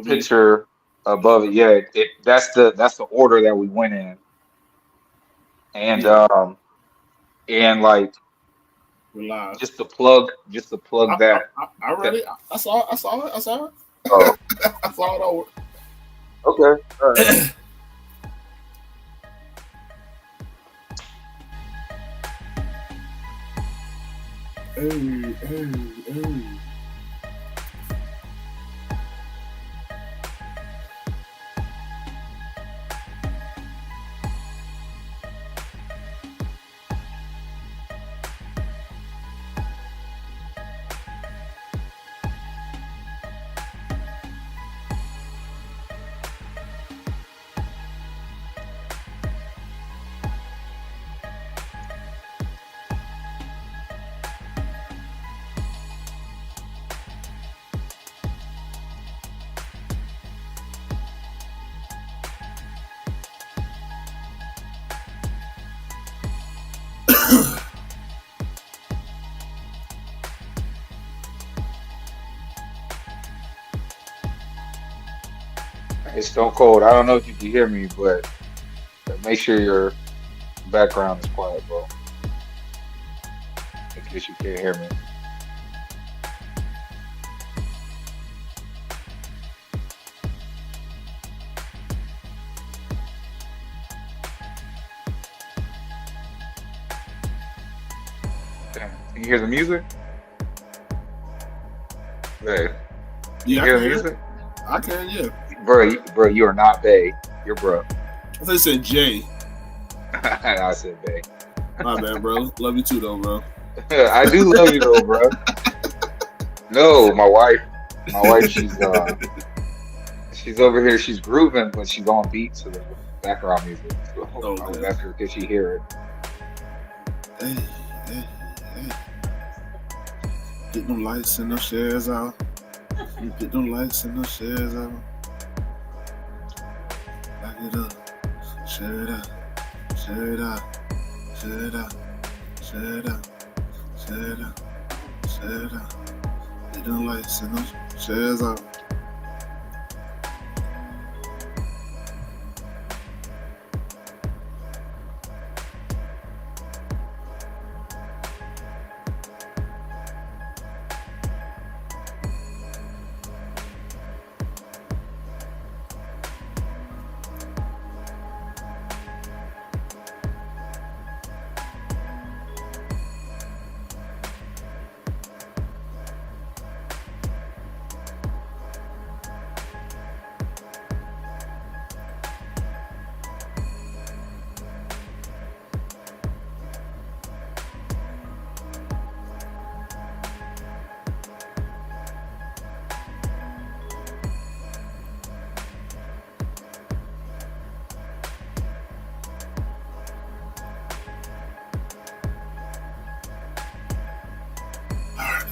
picture above it. Yeah, that's the order that we went in, and like just to plug that. I read it. I saw it. Oh, I saw it over. Okay. All right. Hey. It's Stone Cold. I don't know if you can hear me, but make sure your background is quiet, bro. In case you can't hear me. Damn. Can you hear the music? Hey. Yeah, you hear the music? I can, yeah. Bro, you are not Bay. You're bro. I thought you said Jay. I said Bay. My bad, bro. Love you too, though, bro. I do love you, though, bro. No, my wife, she's over here. She's grooving, but she's on beat to the background music. So I was asking her, can she hear it? Hey. Get them lights and them shares out. Get them lights and them shares out. Back it up. Share it out. Share it out. Share it out. Share it out. Share it out. Share it out. Get them lights and them shares out.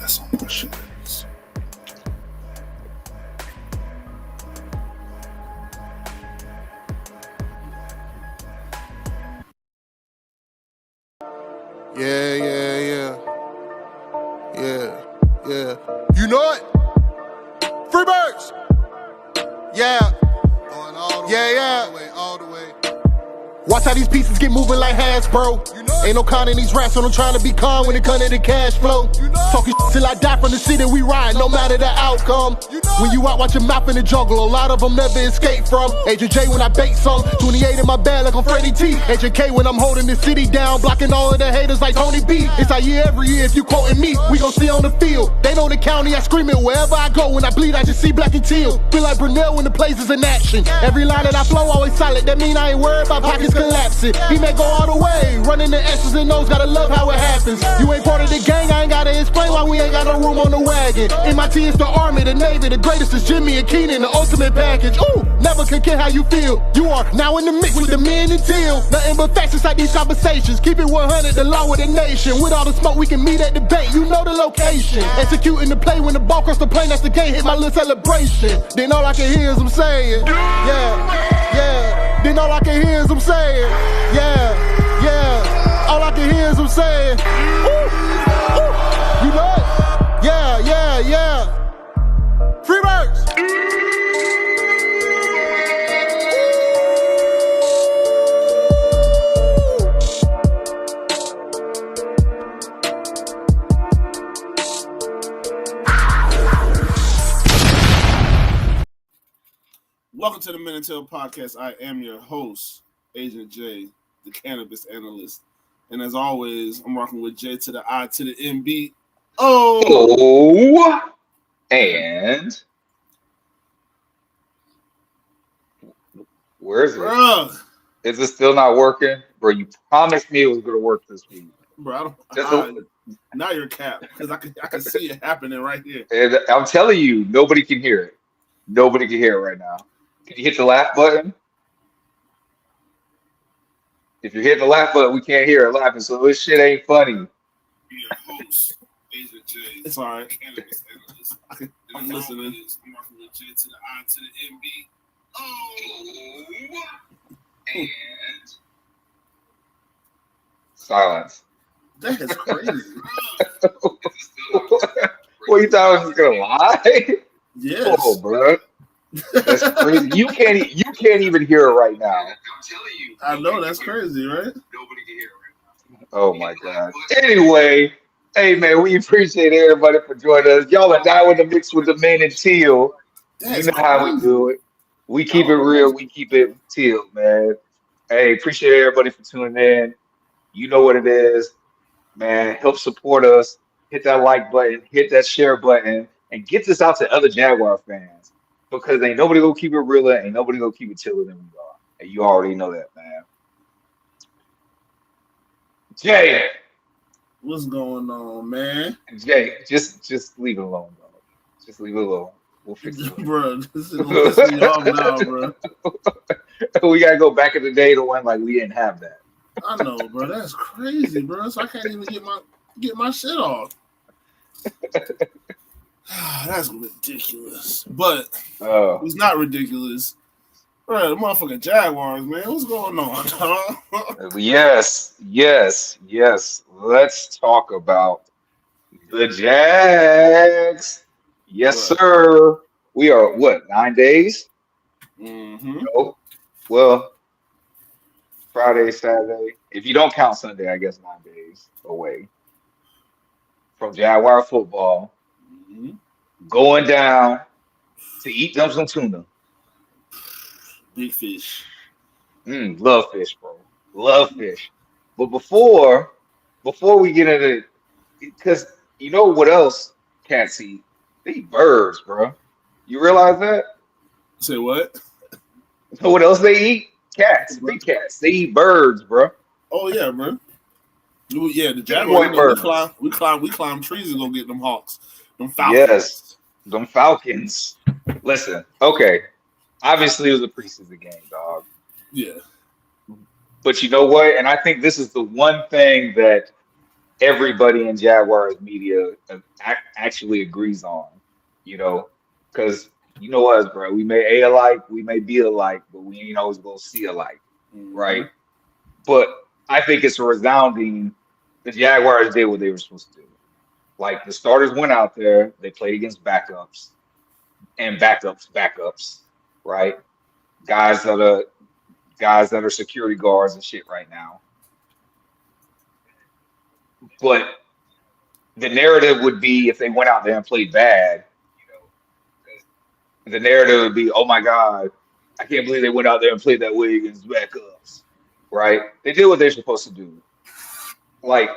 That's on my shoulders. Yeah. You know it? Free birds! Yeah. Going all the way, all the way. Watch how these pieces get moving like Hasbro. You know ain't no con in these rats, so I'm trying to be calm when it comes to the cash flow. You know talking till I die from the city we ride, no matter the outcome. You know when you out, watch your mouth in the jungle, a lot of them never escape from. Agent J when I bait some, 28 in my bag like I'm Freddie T. Agent K when I'm holding the city down, blocking all of the haters like Tony B. It's our year every year, if you quoting me, we gon' see on the field. They know the county, I scream it wherever I go. When I bleed, I just see black and teal. Feel like Brunel when the place is in action. Every line that I flow always solid, that mean I ain't worried about pockets collapsing. He may go all the way, running the S's and O's, gotta love how it happens. You ain't part of the gang, I ain't gotta explain why we ain't got no room on the wagon. MIT is the Army, the Navy, the greatest is Jimmy and Keenan, the ultimate package. Ooh, never can care how you feel. You are now in the mix with the men and teal. Nothing but facts inside these conversations. Keep it 100, the law of the nation. With all the smoke, we can meet at the bait. You know the location. Executing the play when the ball cross the plane, that's the game. Hit my little celebration. Then all I can hear is them saying, yeah. Then all I can hear is them saying, yeah. All I can hear is them saying, ooh. You know it? Yeah. Free birds. Welcome to the Men and Tail Podcast. I am your host, Agent J, the cannabis analyst. And as always, I'm rocking with J to the I to the M.B. Oh, and where is it? Bruh. Is it still not working? Bro, you promised me it was going to work this week. Bro, now you're capped because I can see it happening right here. And I'm telling you, nobody can hear it. Nobody can hear it right now. Can you hit the laugh button? If you hit the laugh button, we can't hear it laughing, so this shit ain't funny. Your host, Agent J. It's all right. Cannabis analyst. I'm listening. I'm rocking with J to the I to the M.B. And silence. That is crazy. Well, you thought I was gonna lie? Yes. Oh, bro. That's crazy. You can't even hear it right now. I'm telling you. I know that's crazy, right? Nobody can hear it right now. Oh my God. Anyway, hey man, we appreciate everybody for joining us. Y'all are down with the mix with the Men and Teal. You know how we do it. We keep it real. We keep it teal, man. Hey, appreciate everybody for tuning in. You know what it is, man. Help support us. Hit that like button. Hit that share button. And get this out to other Jaguar fans. Because ain't nobody gonna keep it realer. Ain't nobody gonna keep it chiller than we are. And you already know that, man. Jay. What's going on, man? Jay, just leave it alone, bro. Just leave it alone. We'll fix it. Bro, this is gonna piss me off now, bro. We gotta go back in the day to when like we didn't have that. I know, bro. That's crazy, bro. So I can't even get my shit off. That's ridiculous. But it's not ridiculous. Bro, the motherfucking Jaguars, man. What's going on, dog? Yes. Let's talk about the Jags. Yes, sir. We are, 9 days? Mm-hmm. No. Well, Friday, Saturday. If you don't count Sunday, I guess 9 days away from Jaguar football. Mm-hmm. Going down to eat them some tuna. Big fish. Love fish, bro. Love fish. But before we get into it, because you know what else cats eat? They eat birds, bro. You realize that? Say what? You know what else they eat? Cats. Big cats. They eat birds, bro. Oh yeah, bro. Yeah, the Jaguars. We climb trees and go get them hawks. Them falcons. Yes, them falcons. Listen, okay. Obviously, it was a preseason game, dog. Yeah. But you know what? And I think this is the one thing that everybody in Jaguars media actually agrees on, you know, because you know us, bro. We may A alike, we may be alike, but we ain't always going to see alike, right? But I think it's resounding. The Jaguars did what they were supposed to do. Like, the starters went out there, they played against backups, and backups, right? Guys that are security guards and shit right now. But the narrative would be if they went out there and played bad, the narrative would be, oh my God, I can't believe they went out there and played that way against backups, right? They did what they're supposed to do. Like,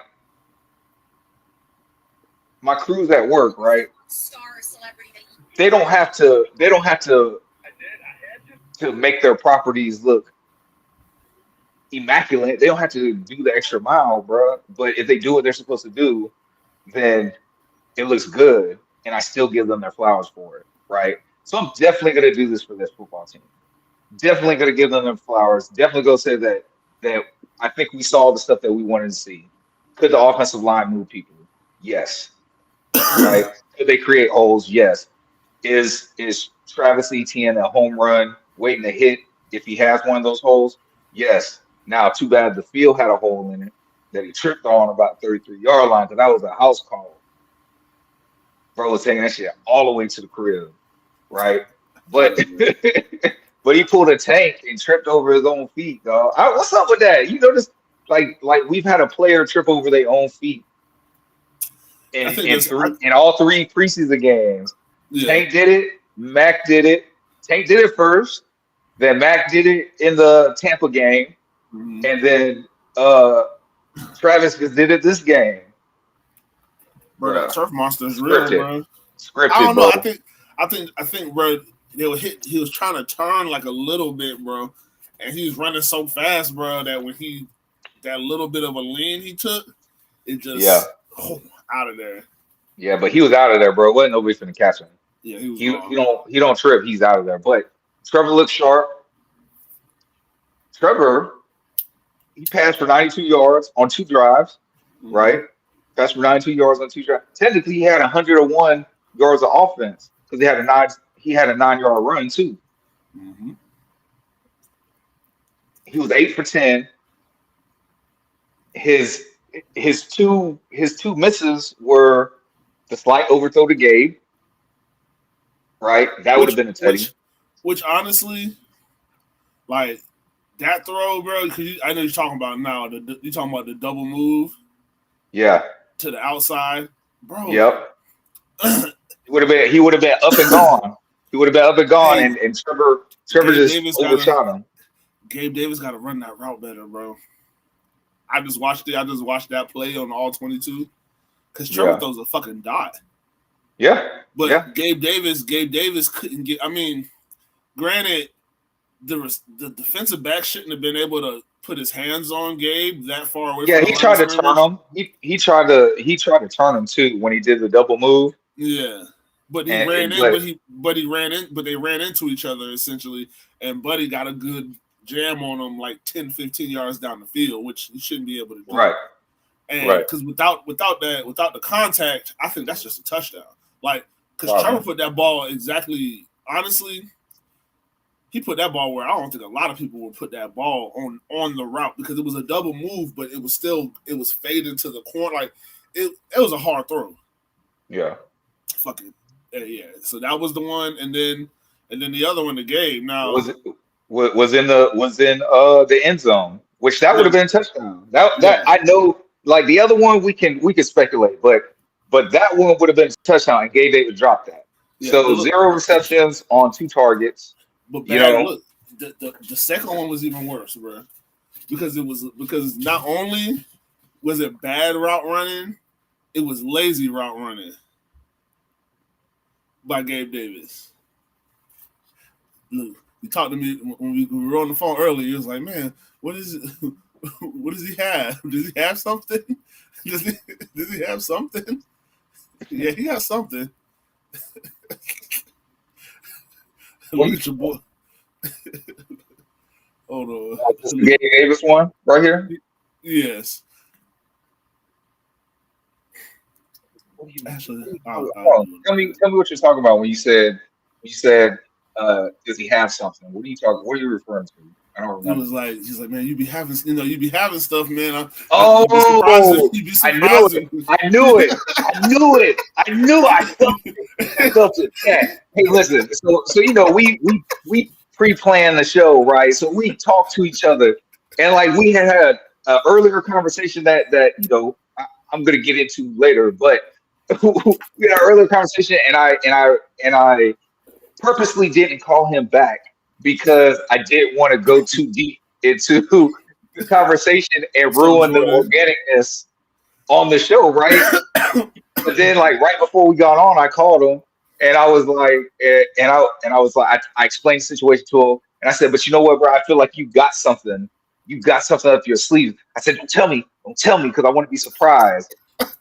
my crew's at work, right? They don't have to make their properties look immaculate. They don't have to do the extra mile, bro. But if they do what they're supposed to do, then it looks good, and I still give them their flowers for it, right? So I'm definitely gonna do this for this football team. Definitely gonna give them their flowers. Definitely go say that I think we saw the stuff that we wanted to see. Could the offensive line move people? Yes. Right? Could they create holes? Yes. Is Travis Etienne a home run waiting to hit if he has one of those holes? Yes. Now, too bad the field had a hole in it that he tripped on about 33-yard line, because that was a house call. Bro was taking that shit all the way to the crib, right? But but he pulled a tank and tripped over his own feet, dog. What's up with that? You notice, like we've had a player trip over their own feet in all three preseason games. Yeah. Tank did it. Mac did it. Tank did it first. Then Mac did it in the Tampa game, and then Travis just did it this game. Bro, that Bruh. turf monster is real, Scripted. bro. I Scripted, don't know. bro. I think, bro. They were hit. He was trying to turn like a little bit, bro, and he was running so fast, bro, that when that little bit of a lean he took, it Yeah. just out of there. Yeah, but he was out of there, bro. Wasn't nobody finna catch him. Yeah, he was He don't trip. He's out of there. But Trevor looks sharp. Trevor, he passed for 92 yards on 2 drives, right? Passed for 92 yards on 2 drives. Technically, he had 101 yards of offense because he had a 9-yard run too. He was 8 for 10. His two misses were the slight overthrow to Gabe, right? That would have been a teddy. Which honestly, like that throw, bro. Because I know you're talking about now. You're talking about the double move. Yeah. To the outside, bro. Yep. He would have been up and gone. He would have been up and gone, Hey, and Trevor just overshot him. Gabe Davis got to run that route better, bro. I just watched it. I just watched that play on all 22 because Trevor throws a fucking dot. Yeah, but Gabe Davis couldn't get. I mean, granted, the defensive back shouldn't have been able to put his hands on Gabe that far away. Yeah, he tried to turn him. He tried to turn him too when he did the double move. Yeah, but he ran in. But they ran into each other essentially, and Buddy got a good jam on him like 10, 15 yards down the field, which he shouldn't be able to do. Right. And because without the contact, I think that's just a touchdown. Like, because Trevor put that ball exactly, honestly, he put that ball where I don't think a lot of people would put that ball on the route because it was a double move, but it was fading to the corner. Like, it was a hard throw. Yeah. Fucking yeah. So that was the one, and then the other one, the game. Now was in the end zone, which that would have been a touchdown. That I know. Like the other one, we can speculate, but that one would have been a touchdown, and Gabe Davis dropped that. Yeah, so 0 receptions on 2 targets. But look, the second one was even worse, bro, because not only was it bad route running, it was lazy route running by Gabe Davis. Look, he talked to me when we were on the phone earlier. He was like, "Man, what is it?" What does he have? Does he have something? Does he have something? Yeah, he got something. Look at your boy. Hold on. This is Gabe Davis one right here? Yes. Actually, tell me what you're talking about when you said does he have something? What are you referring to? I don't remember. He's like, man, you be having stuff, man. You'd be surprised. I knew it. I felt it. Yeah. Hey, listen. So we pre-planned the show, right? So we talked to each other, and like we had an earlier conversation that I'm gonna get into later, but we had an earlier conversation, and I purposely didn't call him back because I didn't want to go too deep into the conversation and ruin the organicness on the show, right? But then, like right before we got on, I called him and I was like, I explained the situation to him, and I said, "But you know what, bro? I feel like you got something up your sleeve." I said, "Don't tell me, because I want to be surprised."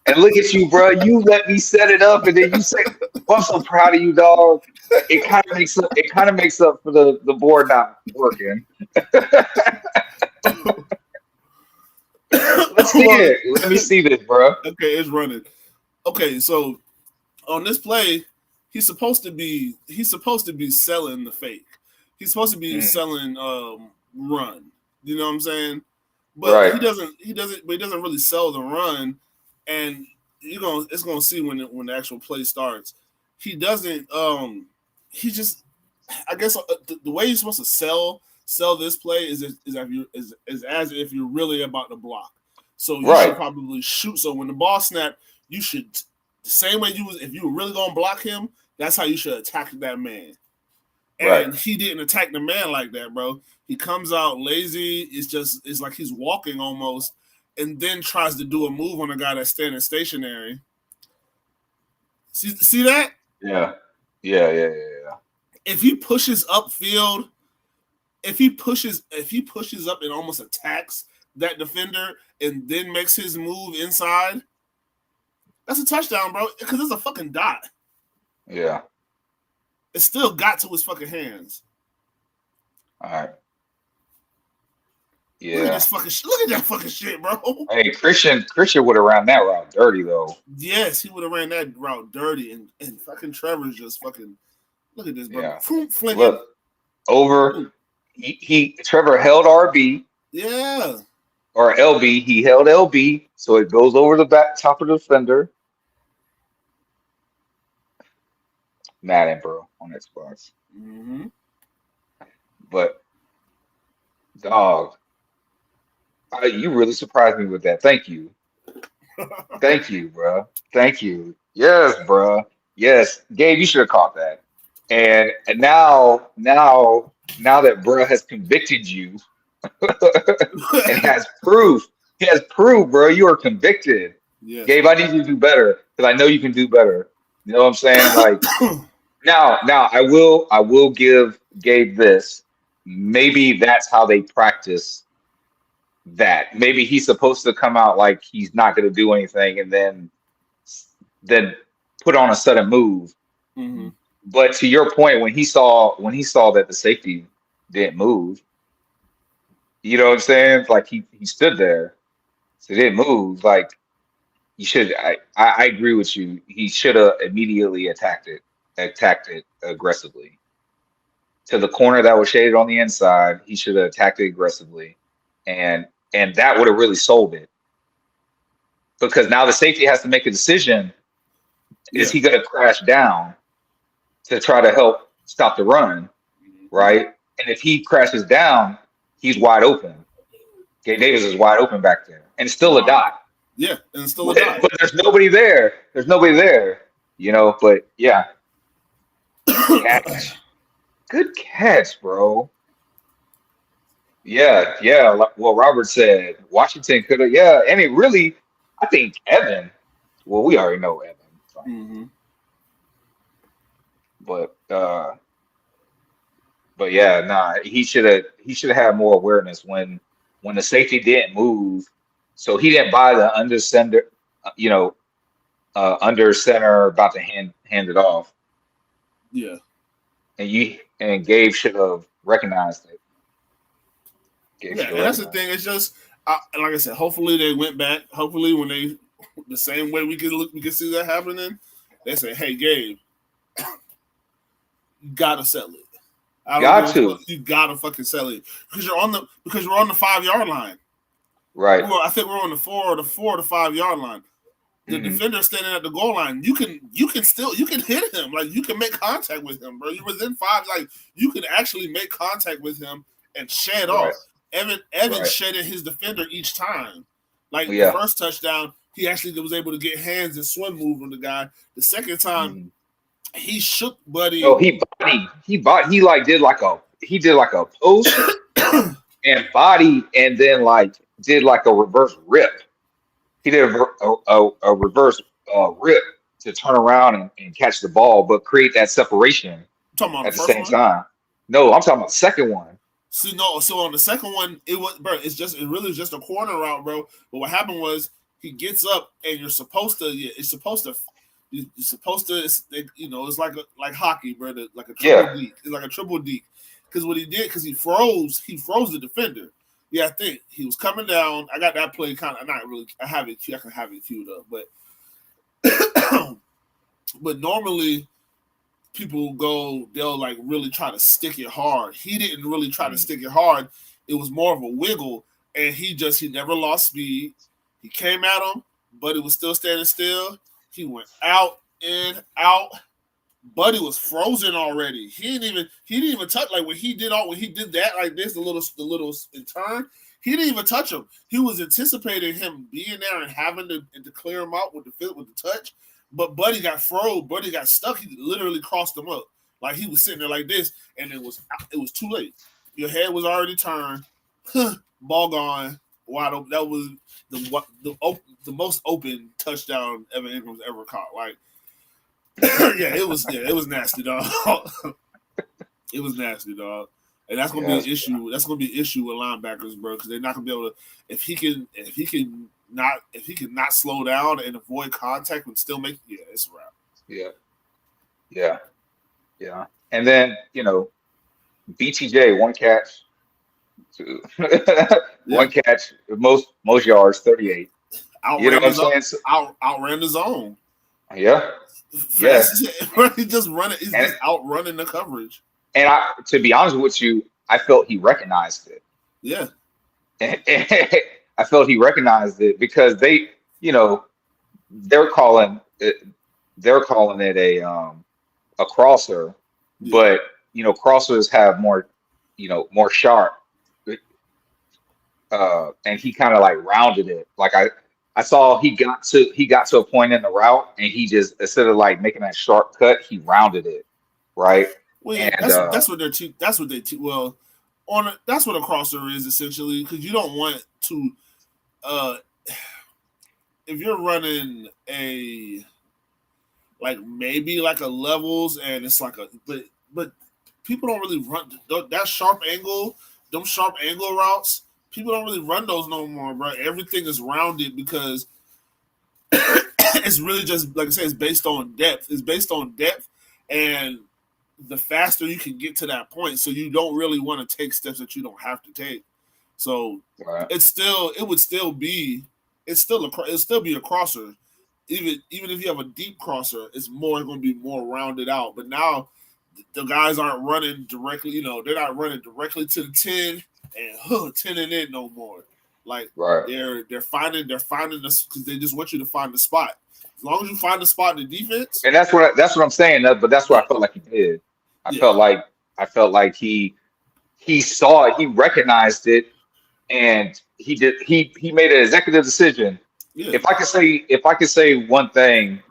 And look at you, bro. You let me set it up, and then you say, well, "I'm so proud of you, dog." It kind of makes up for the board not working. Let's see it. Let me see this, bro. Okay, it's running. Okay, so on this play, he's supposed to be selling the fake. He's supposed to be selling run. You know what I'm saying? But he doesn't really sell the run, and it's gonna see when the actual play starts. He doesn't. He just, I guess the way you're supposed to sell this play is as if you're really about to block. So you should probably shoot. So when the ball snapped, you should the same way if you were really gonna block him. That's how you should attack that man. And he didn't attack the man like that, bro. He comes out lazy. It's like he's walking almost, and then tries to do a move on a guy that's standing stationary. See that? Yeah. If he pushes upfield, if he pushes up and almost attacks that defender and then makes his move inside, that's a touchdown, bro. Because it's a fucking dot. Yeah. It still got to his fucking hands. All right. Yeah. Look at this fucking shit. Look at that fucking shit, bro. Hey, Christian would have ran that route dirty though. Yes, he would have ran that route dirty, and fucking Trevor's just fucking. Look at this, bro. Yeah. Flinging. Look, over. Trevor held RB. Yeah. Or LB. He held LB, so it goes over the back top of the defender. Madden, bro, on Xbox. Mm-hmm. But, dog, you really surprised me with that. Thank you. Thank you, bro. Thank you. Yes, bro. Yes. Gabe, you should have caught that. And now that bro has convicted you and has proof, bro, you are convicted. Yes. Gabe, I need you to do better because I know you can do better. You know what I'm saying? Like, now I will give Gabe this. Maybe that's how they practice that. Maybe he's supposed to come out like he's not going to do anything and then put on a sudden move. Mm-hmm. But to your point, when he saw that the safety didn't move, you know what I'm saying? Like he stood there, so he didn't move. Like you should. I agree with you. He should have immediately attacked it aggressively to the corner that was shaded on the inside. He should have attacked it aggressively, and that would have really sold it. Because now the safety has to make a decision: is he going to crash down to try to help stop the run, right? And if he crashes down, he's wide open. Gabe Davis is wide open back there, and it's still a dot. Yeah, and it's still a dot. But there's nobody there. There's nobody there, you know. But yeah, good catch, bro. Yeah. Well, Robert said Washington could have. Yeah, and it really, I think Evan. Well, we already know Evan. Mm-hmm. But yeah, nah, he should have had more awareness when the safety didn't move, so he didn't buy the under center, under center about to hand it off. Yeah, and Gabe should have recognized it. Yeah, and that's the thing. It's just like I said. Hopefully they went back. Hopefully when they the same way we can see that happening. They say, "Hey, Gabe, you gotta sell it. You gotta fucking sell it because we're on the 5-yard line, right? I think we're on the 4 to 5 yard line. The defender standing at the goal line. You can hit him. Like you can make contact with him, bro. You're within 5. Like you can actually make contact with him and shed off. Evan shedded his defender each time. Like the first touchdown, he actually was able to get hands and swim move on the guy. The second time, he shook Buddy. Oh, he did like a post and body, and then did like a reverse rip. He did a reverse rip to turn around and catch the ball, but create that separation at the same time. No, I'm talking about the second one. See, no. So on the second one, it really was just a corner route, bro. But what happened was he gets up, and you're supposed to. It's supposed to. It's like hockey, bro. Like a triple deke. It's like a triple deke. Because what he did, because he froze the defender. Yeah, I think he was coming down. I got that play kind of not really. I can have it queued up, but normally people they'll like really try to stick it hard. He didn't really try to stick it hard. It was more of a wiggle, and he never lost speed. He came at him, but it was still standing still. He went out and out. Buddy was frozen already. He didn't even touch when he did that like this, the little in turn. He didn't even touch him. He was anticipating him being there and having to clear him out with the touch. But Buddy got froze. Buddy got stuck. He literally crossed him up. Like he was sitting there like this, and it was too late. Your head was already turned, ball gone, wide open. That was the most open touchdown Evan Ingram's ever caught. Like, it was nasty, dog. It was nasty, dog. And that's gonna be an issue. That's gonna be an issue with linebackers, bro, because they're not gonna be able to. If he can not slow down and avoid contact and still make, it's a wrap. Yeah. And then BTJ, one catch, one catch, most yards, 38. Outran the zone. Yeah. He just running. He's just outrunning the coverage. And to be honest with you, I felt he recognized it. Yeah. And I felt he recognized it because they're calling it a crosser, but crossers have more sharp. And he kind of like rounded it. Like I saw he got to a point in the route and he just, instead of like making that sharp cut, he rounded it, right? Well, yeah, and, that's what that's what a crosser is essentially, because you don't want to if you're running maybe like a levels and it's like but people don't really run that sharp angle, them sharp angle routes. People don't really run those no more, bro. Everything is rounded because it's really just, like I said, it's based on depth. It's based on depth, and the faster you can get to that point, so you don't really want to take steps that you don't have to take. So it'll still be a crosser. Even if you have a deep crosser, it's going to be more rounded out. But now the guys aren't running directly. They're not running directly to the 10 and 10 and in no more. Like they're finding this because they just want you to find the spot. As long as you find the spot in the defense, and that's what I'm saying. But that's what I felt like he did. I felt like he saw it, he recognized it, and he did. He made an executive decision. Yeah. If I could say one thing,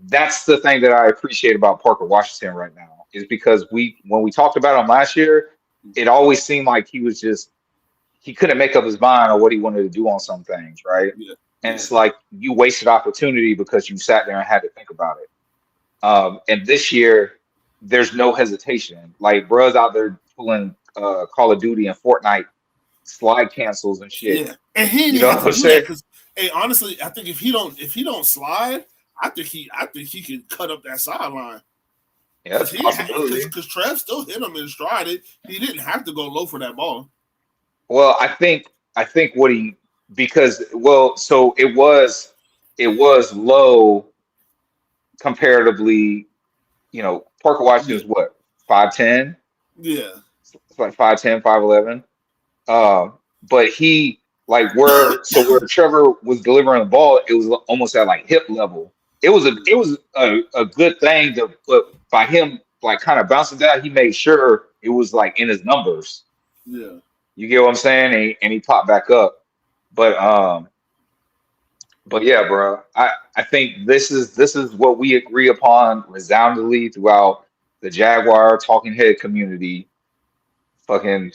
that's the thing that I appreciate about Parker Washington right now, is because when we talked about him last year, it always seemed like he couldn't make up his mind on what he wanted to do on some things, right? Yeah. And it's like you wasted opportunity because you sat there and had to think about it. And this year, there's no hesitation. Like, bro's out there pulling Call of Duty and Fortnite slide cancels and shit. Yeah, and he didn't have to do that because, honestly, I think if he don't slide, I think he can cut up that sideline. Yeah, that's a possibility. Because Trev still hit him and stride it. He didn't have to go low for that ball. Well, I think so it was low comparatively. Parker Washington is what, 5'10"? Yeah, it's like 5'10", 5'11". But he where Trevor was delivering the ball, it was almost at like hip level. It was a good thing by him like kind of bouncing down. He made sure it was like in his numbers. Yeah, you get what I'm saying, and he popped back up. But yeah, bro, I think this is what we agree upon resoundingly throughout the Jaguar talking head community. Fucking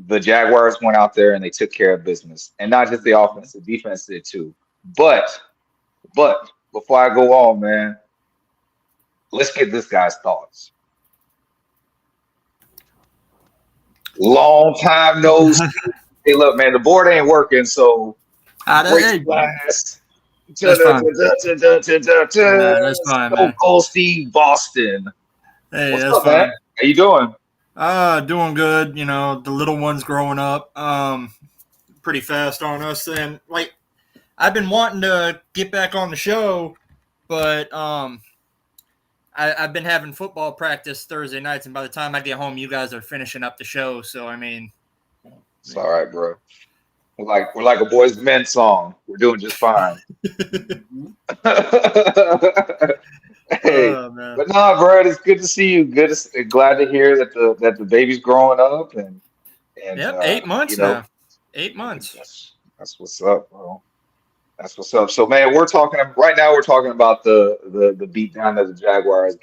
the Jaguars went out there and they took care of business, and not just the offense, the defense did too. But before I go on, man, let's get this guy's thoughts. Long time no see. Hey, look, man, the board ain't working, so break glass. That's fine, man. Cold Steve Boston. Hey, what's that's up, fine. man? How you doing? Doing good. The little ones growing up pretty fast on us, and like I've been wanting to get back on the show, but I've been having football practice Thursday nights, and by the time I get home, you guys are finishing up the show. So I mean, it's all right, bro. We're like a Boys to Men song. We're doing just fine. Hey, but nah, bro, it's good to see you. Glad to hear that the baby's growing up and yep, 8 months now. 8 months. That's what's up, bro. That's what's up. So, man, we're talking about the beatdown that the Jaguars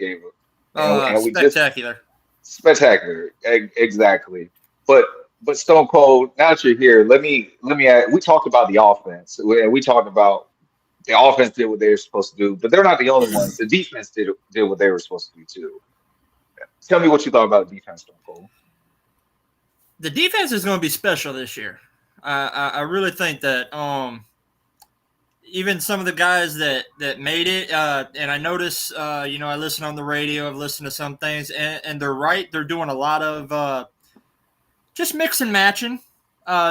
and we just Spectacular. spectacular, exactly. But Stone Cold, now that you're here, let me add, we talked about the offense, and we talked about the offense did what they were supposed to do, but they're not the only ones. The defense did what they were supposed to do too. Tell me what you thought about the defense, Stone Cold. The defense is going to be special this year. I really think that even some of the guys that made it, and I notice, I listen on the radio, I've listened to some things, and they're right. They're doing a lot of just mix and matching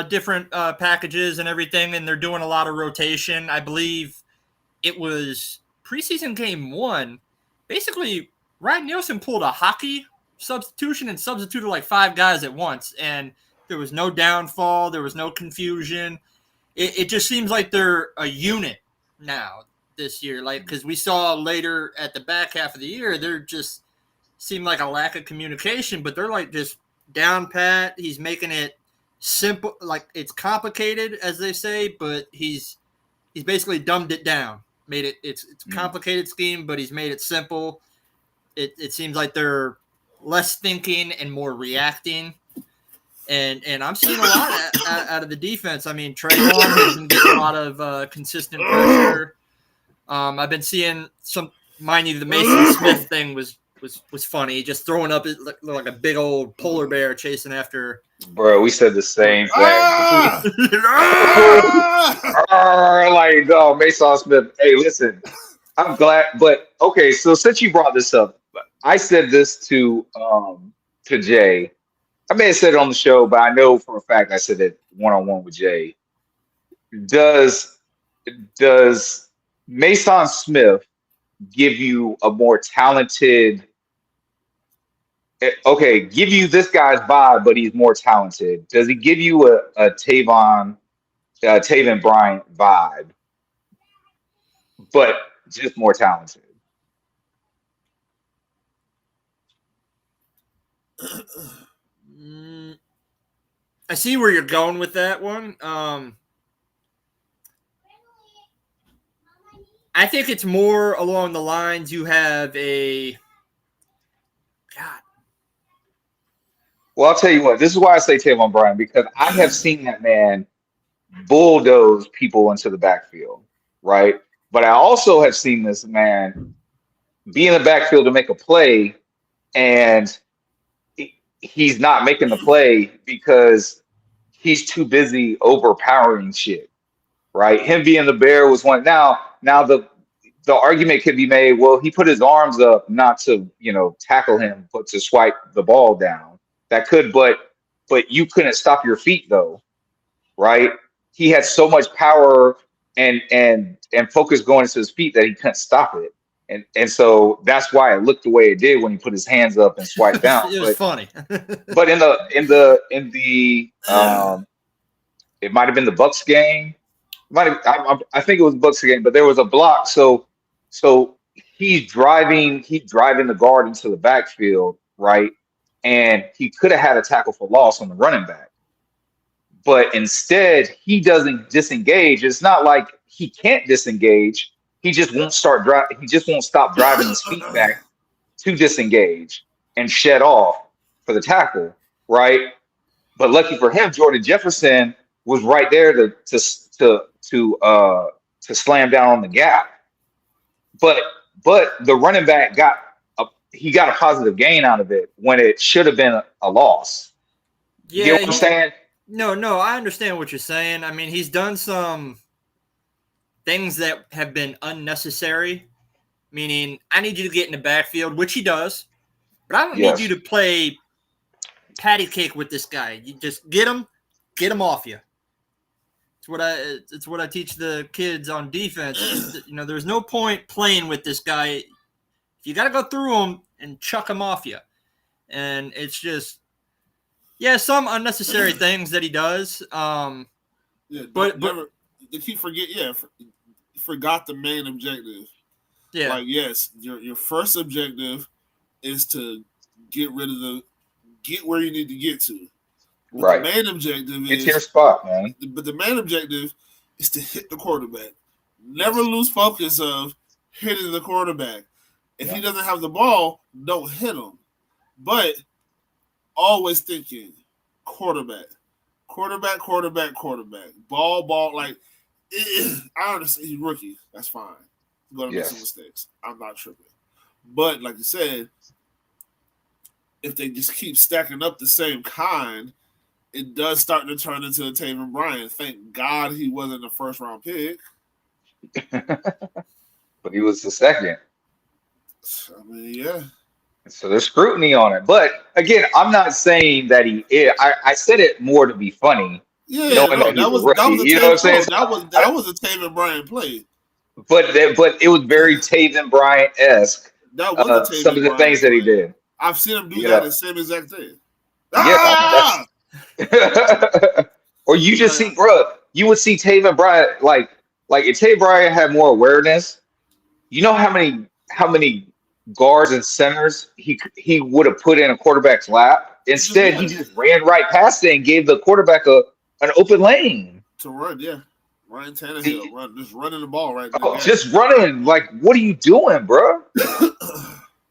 different packages and everything, and they're doing a lot of rotation. I believe it was preseason game 1. Basically, Ryan Nielsen pulled a hockey substitution and substituted like 5 guys at once, and there was no downfall. There was no confusion. It just seems like they're a unit now this year. Like, because we saw later at the back half of the year, there just seemed like a lack of communication, but they're like just down pat. He's making it simple, like it's complicated, as they say, but he's basically dumbed it down. Made it it's a complicated scheme, but he's made it simple. It seems like they're less thinking and more reacting. And I'm seeing a lot out of the defense. I mean, Trayvon has been getting a lot of consistent pressure. I've been seeing some, mind you, the Mason Smith thing was funny. Just throwing up, it looked like a big old polar bear chasing after. Bro, we said the same thing. Like, oh, Mason Smith. Hey, listen, I'm glad, but okay. So since you brought this up, I said this to Jay. I may have said it on the show, but I know for a fact I said it one-on-one with Jay. Does Mason Smith give you a more talented? Okay, give you this guy's vibe, but he's more talented. Does he give you a Taven Bryant vibe, but just more talented? I see where you're going with that one. I think it's more along the lines you have a God. Well, I'll tell you what. This is why I say Taven Bryant, because I have seen that man bulldoze people into the backfield, right? But I also have seen this man be in the backfield to make a play, and he's not making the play because he's too busy overpowering shit, right? Him being the bear was one. Now the argument could be made, well, he put his arms up not to, tackle him, but to swipe the ball down. That could, but you couldn't stop your feet though, right? He had so much power and focus going into his feet that he couldn't stop it. And so that's why it looked the way it did when he put his hands up and swiped down. It was funny. But in the it might have been the Bucks game. I think it was Bucks game, but there was a block. So he's driving the guard into the backfield, right? And he could have had a tackle for loss on the running back. But instead, he doesn't disengage. It's not like he can't disengage. He just won't stop driving his feet back to disengage and shed off for the tackle, right? But lucky for him, Jordan Jefferson was right there to slam down on the gap. But the running back got a positive gain out of it when it should have been a loss. Yeah, you know what I'm saying? No, I understand what you're saying. I mean, he's done some things that have been unnecessary, meaning I need you to get in the backfield, which he does, but I don't need you to play patty cake with this guy. You just get him off you. It's what I teach the kids on defense. There's no point playing with this guy. You got to go through him and chuck him off you. And it's just, some unnecessary things that he does. But they keep forgot the main objective. Yeah. Like, yes, your first objective is to get where you need to get to. But right. The main objective is your spot, man. But the main objective is to hit the quarterback. Never lose focus of hitting the quarterback. If he doesn't have the ball, don't hit him. But always thinking quarterback. Ball. Like, I understand he's rookie. That's fine. He's going to make some mistakes. I'm not tripping. But like you said, if they just keep stacking up the same kind, it does start to turn into a Taven Bryan. Thank God he wasn't a first-round pick. But he was the second. I mean, yeah. So there's scrutiny on it. But again, I'm not saying that he is. I said it more to be funny. Yeah, knowing no, that he's that a was rookie. You know what I'm saying? So that was a Taven Bryan play. But it was very Taven Bryan-esque. That was a Taven some of the Bryan things play. that he did. I've seen him do You that know. the same exact thing. Yeah, or you just see, bro. You would see Taven Bryan like if Taven Bryan had more awareness. You know how many guards and centers he would have put in a quarterback's lap. Instead, he just ran right past it and gave the quarterback an open lane to run. Yeah, Ryan Tannehill just running the ball right there. Just running. Like, what are you doing, bro?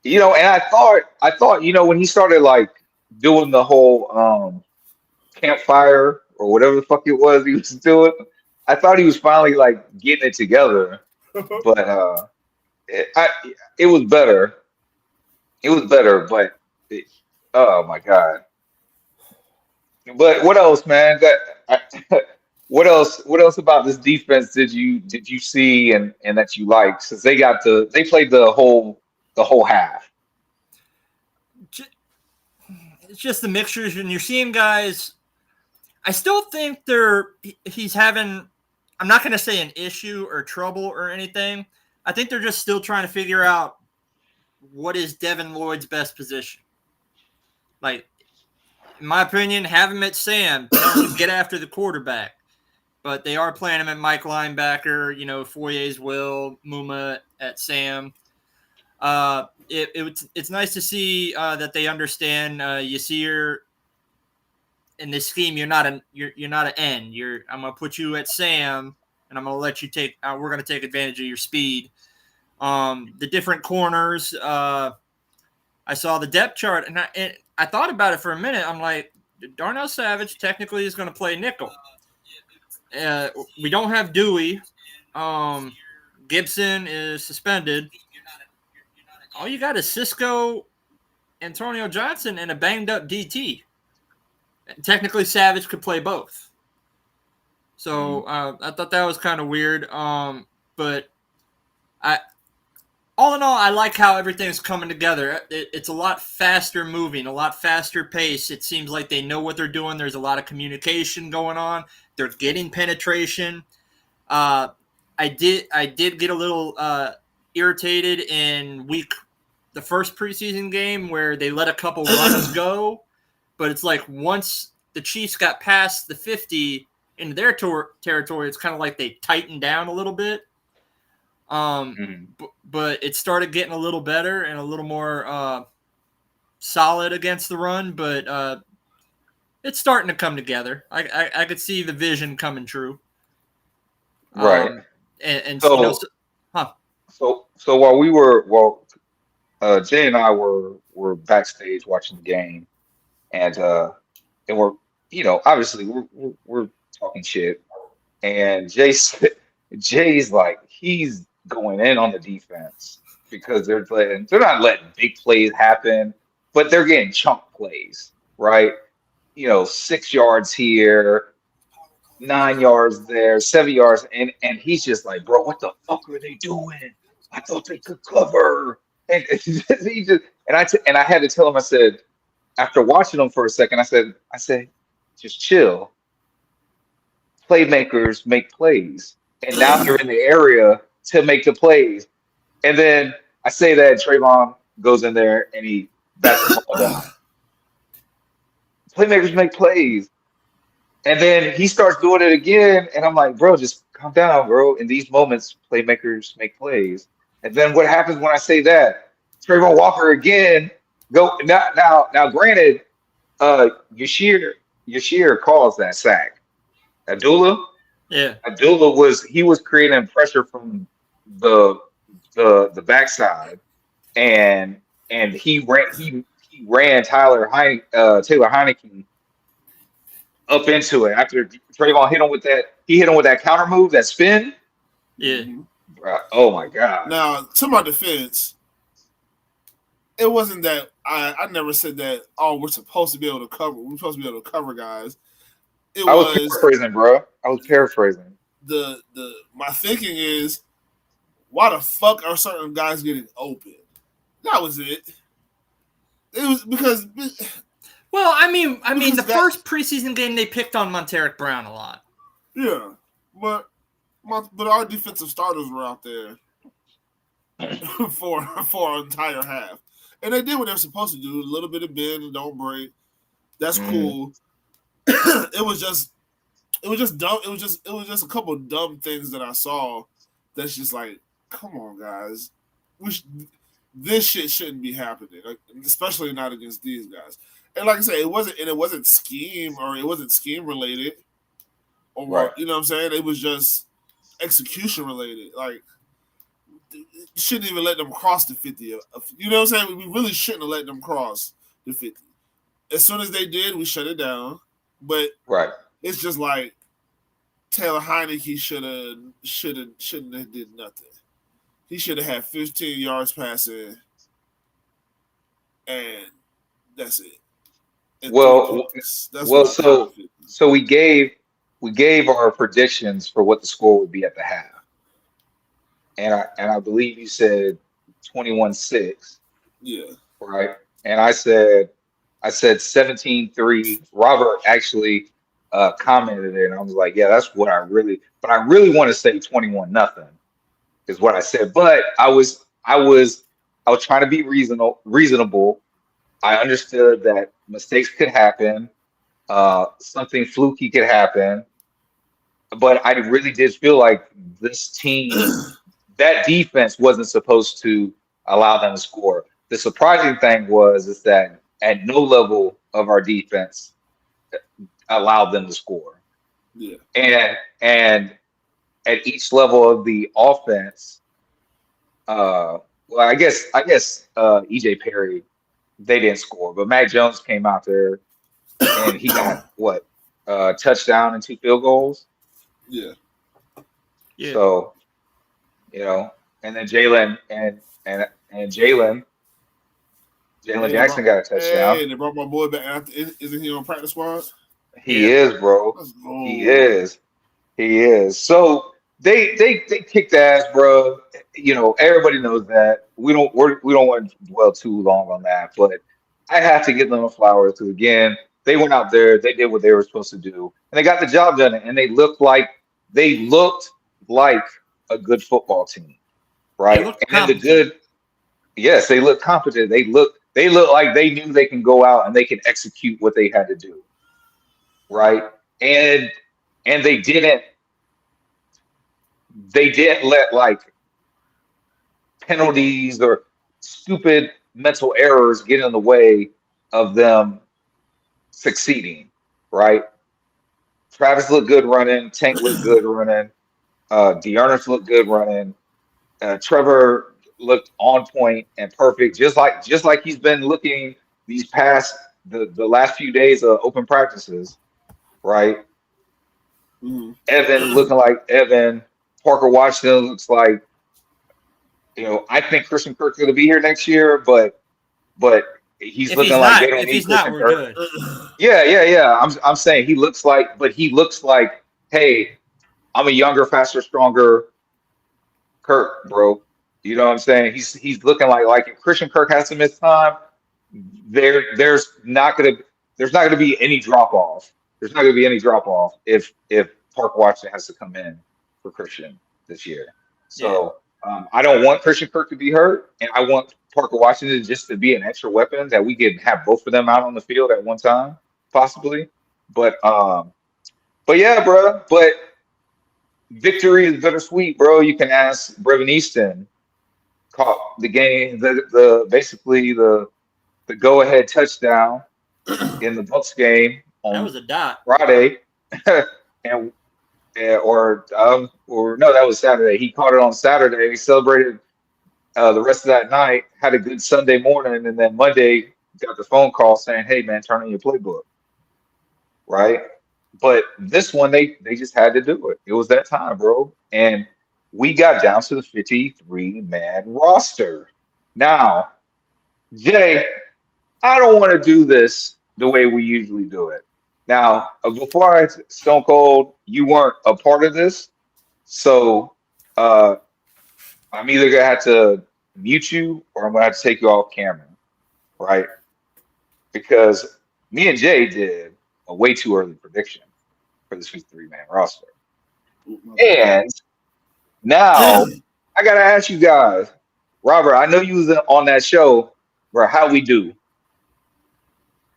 You know, and I thought, when he started like doing the whole campfire or whatever the fuck it was he was doing, I thought he was finally like getting it together. But it was better. It was better, but oh my God. But what else, man? What else? What else about this defense did you see and that you liked? Since they played the whole half. It's just the mixtures, and you're seeing guys. I still think he's having. I'm not going to say an issue or trouble or anything. I think they're just still trying to figure out what is Devin Lloyd's best position. Like, in my opinion, have him at Sam, get after the quarterback. But they are playing him at Mike linebacker. Foyer's Will, Muma at Sam. It's nice to see that they understand Yasir in this scheme. You're not an N. I'm gonna put you at Sam, and I'm gonna let you take. We're gonna take advantage of your speed. The different corners. I saw the depth chart, and I thought about it for a minute. I'm like, Darnell Savage technically is going to play nickel. We don't have Dewey. Gibson is suspended. All you got is Cisco, Antonio Johnson, and a banged-up DT. Technically, Savage could play both. So I thought that was kind of weird. But all in all, I like how everything's coming together. It's a lot faster moving, a lot faster pace. It seems like they know what they're doing. There's a lot of communication going on. They're getting penetration. I did get a little irritated in the first preseason game where they let a couple runs go. But it's like once the Chiefs got past the 50 into their territory, it's kind of like they tightened down a little bit. But it started getting a little better and a little more solid against the run, but it's starting to come together. I could see the vision coming true. Right. So while Jay and I were backstage watching the game, and we're obviously we're talking shit, and Jay's like he's going in on the defense because they're not letting big plays happen, but they're getting chunk plays, right? 6 yards here, 9 yards there, 7 yards, and he's just like, bro, what the fuck are they doing? I thought they could cover, and I had to tell him. I said, after watching them for a second, I said, just chill. Playmakers make plays, and now you're in the area to make the plays. And then I say that Trayvon goes in there and he bats the ball down. Playmakers make plays. And then he starts doing it again. And I'm like, bro, just calm down, bro. In these moments, playmakers make plays. And then what happens when I say that? Trayvon Walker again. Now, granted, Yashir calls that sack. Abdullah? Yeah. Abdullah was creating pressure from the backside, and he ran Taylor Heineke up into it after Trayvon hit him with that counter move, that spin. Yeah. Bruh, oh my god. Now, to my defense, it wasn't that I never said that. Oh, we're supposed to be able to cover. We're supposed to be able to cover guys. It I was was paraphrasing, bro. I was paraphrasing. the my thinking is, why the fuck are certain guys getting open? That was it. It was because Well, I mean, Because the that- first preseason game they picked on Monteric Brown a lot. yeah, but our defensive starters were out there for an entire half, and they did what they're supposed to do. A little bit of bend and don't break. That's cool. It was just dumb. It was just a couple of dumb things that I saw. That's just like, come on, guys. This shit shouldn't be happening, like, especially not against these guys. And like I said, it wasn't scheme related, or Right. you know what I'm saying. It was just execution related. Like, you shouldn't even let them cross the 50. You know what I'm saying? We really shouldn't have let them cross the 50. As soon as they did, we shut it down. But Right. it's just like Taylor Heineke shouldn't have did nothing. He should have had 15 yards passing, and that's it. And so we gave our predictions for what the score would be at the half, and I believe you said 21-6. Yeah. Right. And I said 17-3. Robert actually commented it, and I was like, yeah, that's what I really want to say 21-0 is what I said. But I was trying to be reasonable. I understood that mistakes could happen, something fluky could happen, but I really did feel like this team, that defense wasn't supposed to allow them to score. The surprising thing is that at no level of our defense allowed them to score. Yeah. And at each level of the offense, well, I guess EJ Perry, they didn't score, but Mac Jones came out there and he got what, touchdown and 2 field goals. Yeah. Yeah. So, and then Jalen Jackson got a touchdown. Hey, they brought my boy back. Isn't he on practice squad? He is, bro. He is. So they kicked ass, bro. Everybody knows that. We don't want to dwell too long on that, but I have to give them a flowers because again, they went out there, they did what they were supposed to do, and they got the job done, and they looked like a good football team, right? And yes, they look competent. They look like they knew they can go out and they can execute what they had to do, right? And they didn't let like penalties or stupid mental errors get in the way of them succeeding, right? Travis looked good running, Tank looked good running, Dearness looked good running, Trevor looked on point and perfect, just like he's been looking these past the last few days of open practices, right? Mm-hmm. Evan looking like Evan. Parker Washington looks like, I think Christian Kirk's going to be here next year, but he's looking like they don't need Christian Kirk. Yeah. I'm saying he looks like, hey, I'm a younger, faster, stronger Kirk, bro. You know what I'm saying? He's looking like if Christian Kirk has to miss time, there's not gonna be any drop off. There's not gonna be any drop off if Parker Washington has to come in for Christian this year. So I don't want Christian Kirk to be hurt, and I want Parker Washington just to be an extra weapon that we could have both of them out on the field at one time, possibly. But yeah, bro. But victory is bittersweet, bro. You can ask Brevin Easton. Caught the game, basically the go-ahead touchdown in the Bucs game on that was a dot Friday, or no, that was Saturday. He caught it on Saturday. He celebrated the rest of that night, had a good Sunday morning, and then Monday got the phone call saying, "Hey man, turn in your playbook." Right? But this one, they just had to do it. It was that time, bro. And we got down to the 53-man roster. Now, Jay, I don't want to do this the way we usually do it. Now, before I Stone Cold, you weren't a part of this, so uh, I'm either gonna have to mute you or I'm gonna have to take you off camera, right? Because me and Jay did a way too early prediction for this 53-man roster. And now I gotta ask you guys, Robert, I know you was on that show where how we do.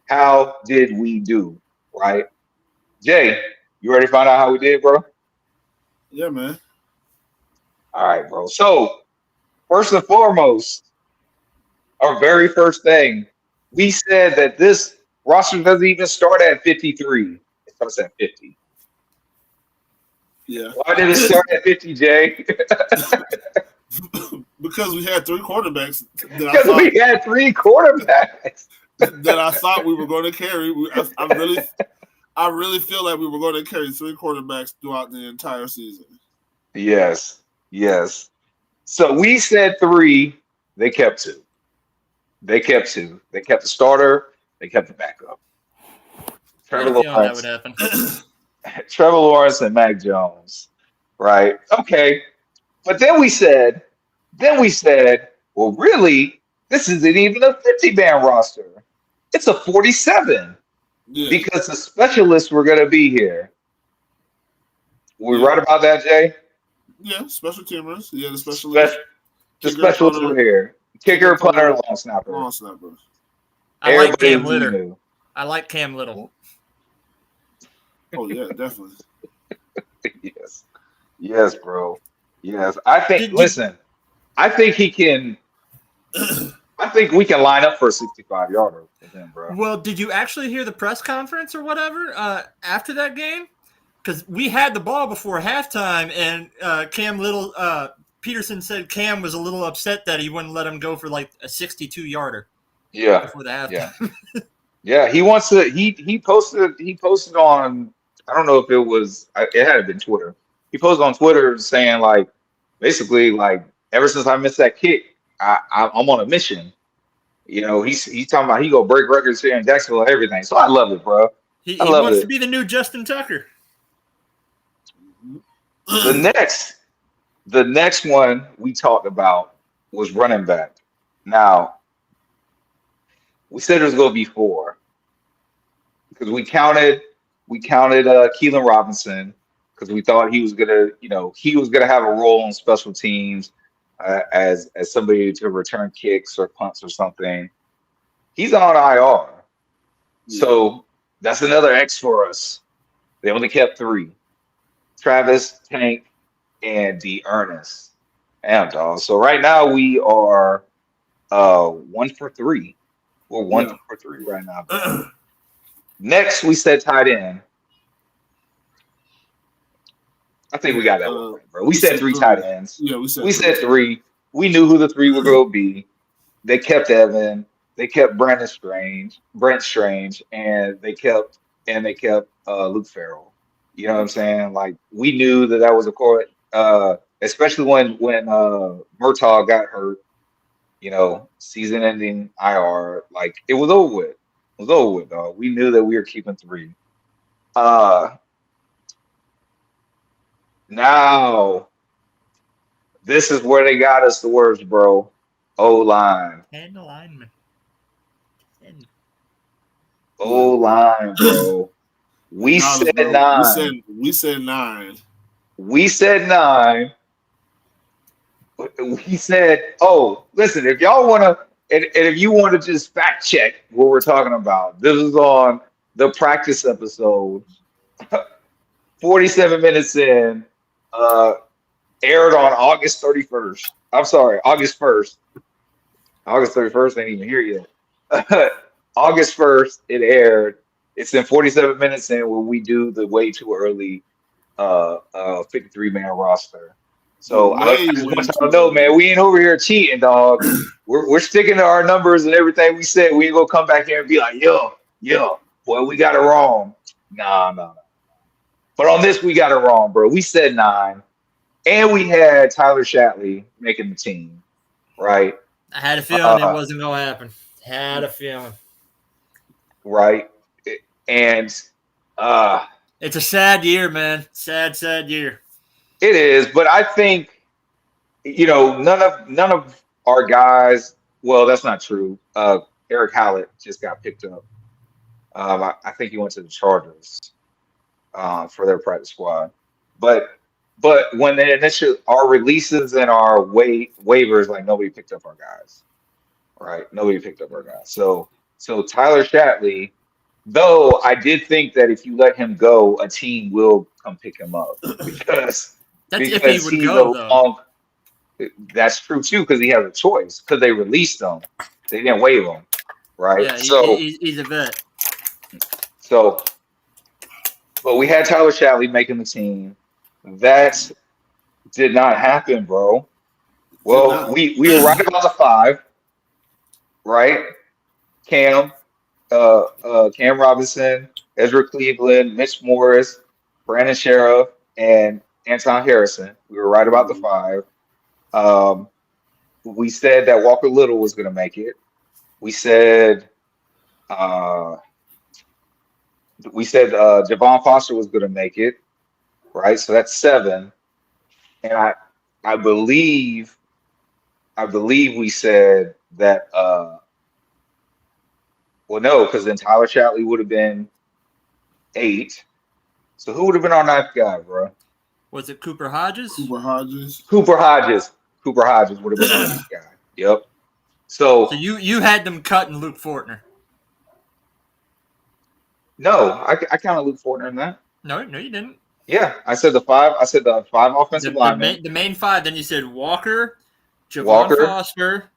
How did we do? Right? Jay, you ready to find out how we did, bro? Yeah, man. All right, bro. So first and foremost, our very first thing, we said that this roster doesn't even start at 53. It starts at 50. Yeah. Why did it start at 50, Jay? Because we had three quarterbacks Because we had three quarterbacks that I thought we were going to carry. I really feel like we were going to carry three quarterbacks throughout the entire season. Yes, yes. So we said three. They kept two. They kept two. They kept the starter. They kept the backup. Trevor that would Lawrence. happen. Trevor Lawrence and Mac Jones. Right. Okay. But then we said, well, really, this isn't even a 50-man roster. It's a 47 because the specialists were going to be here. Were we right about that, Jay? Yeah, special teamers. Yeah, the specialists. The specialists were here. Kicker, punter, long snapper. Long snapper. I like Cam Little. I like Cam Little. Oh, yeah, definitely. Yes. Yes, bro. Yes. I think, listen, I think he can. I think we can line up for a 65-yarder with him, bro. Well, did you actually hear the press conference or whatever after that game? Because we had the ball before halftime, and Cam Little, Peterson said Cam was a little upset that he wouldn't let him go for like a 62-yarder. Yeah. Before the halftime. Yeah. He wants to. He posted on. I don't know if it was. It had been Twitter. He posted on Twitter saying like, basically like, ever since I missed that kick, I'm on a mission. You know, he's talking about he go break records here in Jacksonville and everything. So I love it, bro. He wants to be the new Justin Tucker. The next one we talked about was running back. Now, we said it was going to be 4 because we counted Keelan Robinson because we thought he was gonna have a role on special teams as somebody to return kicks or punts or something. He's on IR, so that's another X for us. They only kept 3: Travis, Tank, and Ernest. Damn, dog. So right now we are 1 for 3. We're 1 for 3 right now. Next, we said tight end. I think we got that one right, bro. We said 3 tight ends. Yeah, we said 3. We knew who the 3 were going to be. They kept Evan. They kept Brent Strange, and they kept Luke Farrell. You know what I'm saying? Like we knew that was a core, especially when Murtaugh got hurt. You know, season-ending IR. Like it was over with. It was over with, dog. We knew that we were keeping 3. Now, this is where they got us the worst, bro. O-line. And the lineman. O-line, bro. We said 9. We said 9. We said 9. We said, oh, listen, if y'all want to, and if you want to just fact check what we're talking about, this is on the practice episode. 47 minutes in, aired on August 31st. I'm sorry, August 1st. August 31st ain't even here yet. August 1st, it aired. It's in 47 minutes in when we do the way too early 53-man roster. So I just want y'all to know, man, we ain't over here cheating, dog. We're sticking to our numbers and everything we said. We ain't gonna come back here and be like, yo, boy, we got it wrong. Nah, no. But on this, we got it wrong, bro. We said 9, and we had Tyler Shatley making the team, right? I had a feeling it wasn't gonna happen. Had a feeling. Right, and it's a sad year, man. Sad year. It is, but I think none of our guys. Well, that's not true. Eric Hallett just got picked up. I think he went to the Chargers for their practice squad. But when the initial our releases and our waivers, like nobody picked up our guys, right? Nobody picked up our guys. So Tyler Shatley, though I did think that if you let him go, a team will come pick him up because that's if he would he's go a though. long. That's true too because he has a choice because they released him, they didn't waive him, right? Yeah, he's a vet. So, but we had Tyler Shatley making the team. That did not happen, bro. Well, we were right about the 5, right? Cam, Cam Robinson, Ezra Cleveland, Mitch Morris, Brandon Sheriff, and Anton Harrison. We were right about the 5. We said that Walker Little was going to make it. We said Javon Foster was going to make it, right? So that's 7. And I believe we said that well, no, because then Tyler Shatley would have been 8. So who would have been our 9th guy, bro? Was it Cooper Hodges? Cooper Hodges would have been our 9th guy. Yep. So you had them cutting Luke Fortner. No, I counted Luke Fortner in that. No, you didn't. Yeah, I said the 5. I said the 5 offensive linemen. The main 5. Then you said Walker, Javon Foster,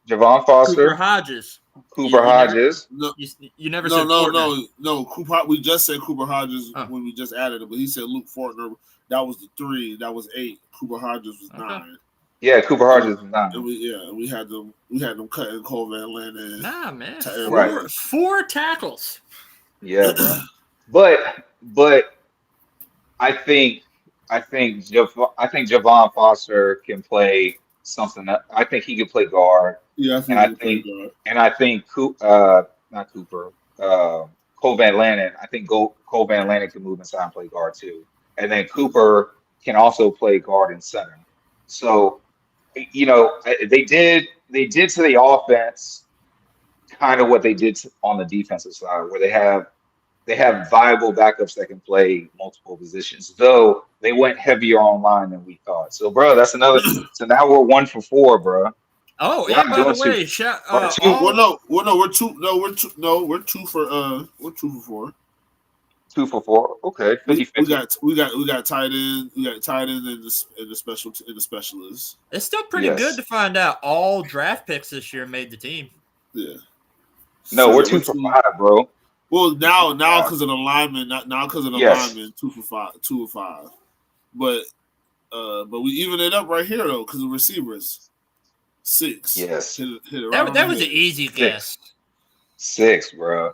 Cooper Hodges. You never said Fortner. No. Cooper. We just said Cooper Hodges when we just added it, but he said Luke Fortner. That was the 3. That was 8. Cooper Hodges was 9. Yeah, Cooper Hodges was 9. And we had them cutting Cole Van Lannon. Nah, man. Right. 4 tackles. Yeah, bro. But I think Javon Foster can play something. I think he could play guard. Yeah, I think not Cooper. Cole Van Lannon. I think Cole Van Lannon can move inside and play guard too. And then Cooper can also play guard and center. So, they did to the offense kind of what they did on the defensive side, where they have viable backups that can play multiple positions, though they went heavier on line than we thought. So, bro, that's another. So now we're 1 for 4, bro. Oh, yeah. By the way, we're 2 for 4. 2 for 4. Okay, 50-50. We got tight end. We got tight end and the specialists. It's still pretty good to find out all draft picks this year made the team. Yeah. No, we're 2 for 5, bro. Well, now because of the lineman, lineman, 2 for 5, 2 for 5. But we even it up right here though because the receivers 6. Yes, hit it right that was an easy guess. 6, bro.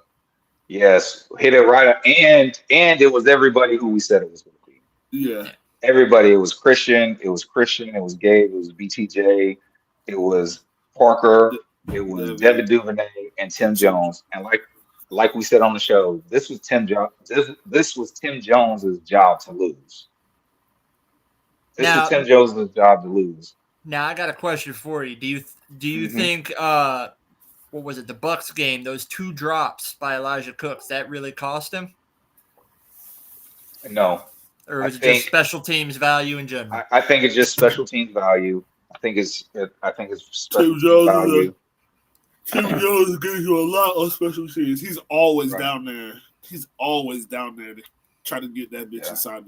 Yes, hit it right, and it was everybody who we said it was going to be. Yeah, everybody. It was Christian. It was Gabe. It was BTJ. It was Parker. It was Devin Duvernay and Tim Jones. And like we said on the show, this was Tim Jones. This was Tim Jones's job to lose. Was Tim Jones's job to lose. Now I got a question for you. Do you think what was it, the Bucks game, those 2 drops by Elijah Cooks, that really cost him? No. Or was it just special teams value in general? I think it's just special teams value. I think it's special teams value. Tim Jones gives you a lot of special teams. He's always down there. He's always down there to try to get that bitch inside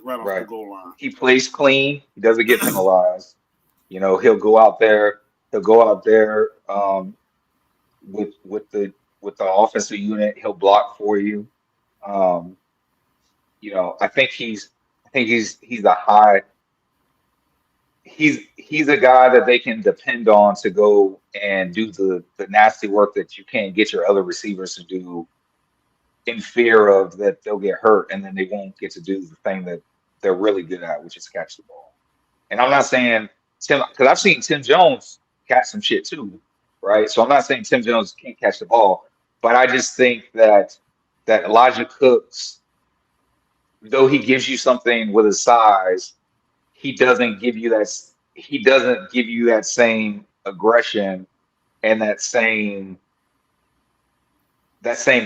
right off the goal line. He plays clean. He doesn't get penalized. He'll go out there. With the offensive unit, he'll block for you. I think he's a high. he's a guy that they can depend on to go and do the nasty work that you can't get your other receivers to do in fear of that they'll get hurt and then they won't get to do the thing that they're really good at, which is catch the ball. And I'm not saying Tim, because I've seen Tim Jones catch some shit too, right? So I'm not saying Tim Jones can't catch the ball, but I just think that Elijah Cooks, though he gives you something with his size, he doesn't give you that same aggression and that same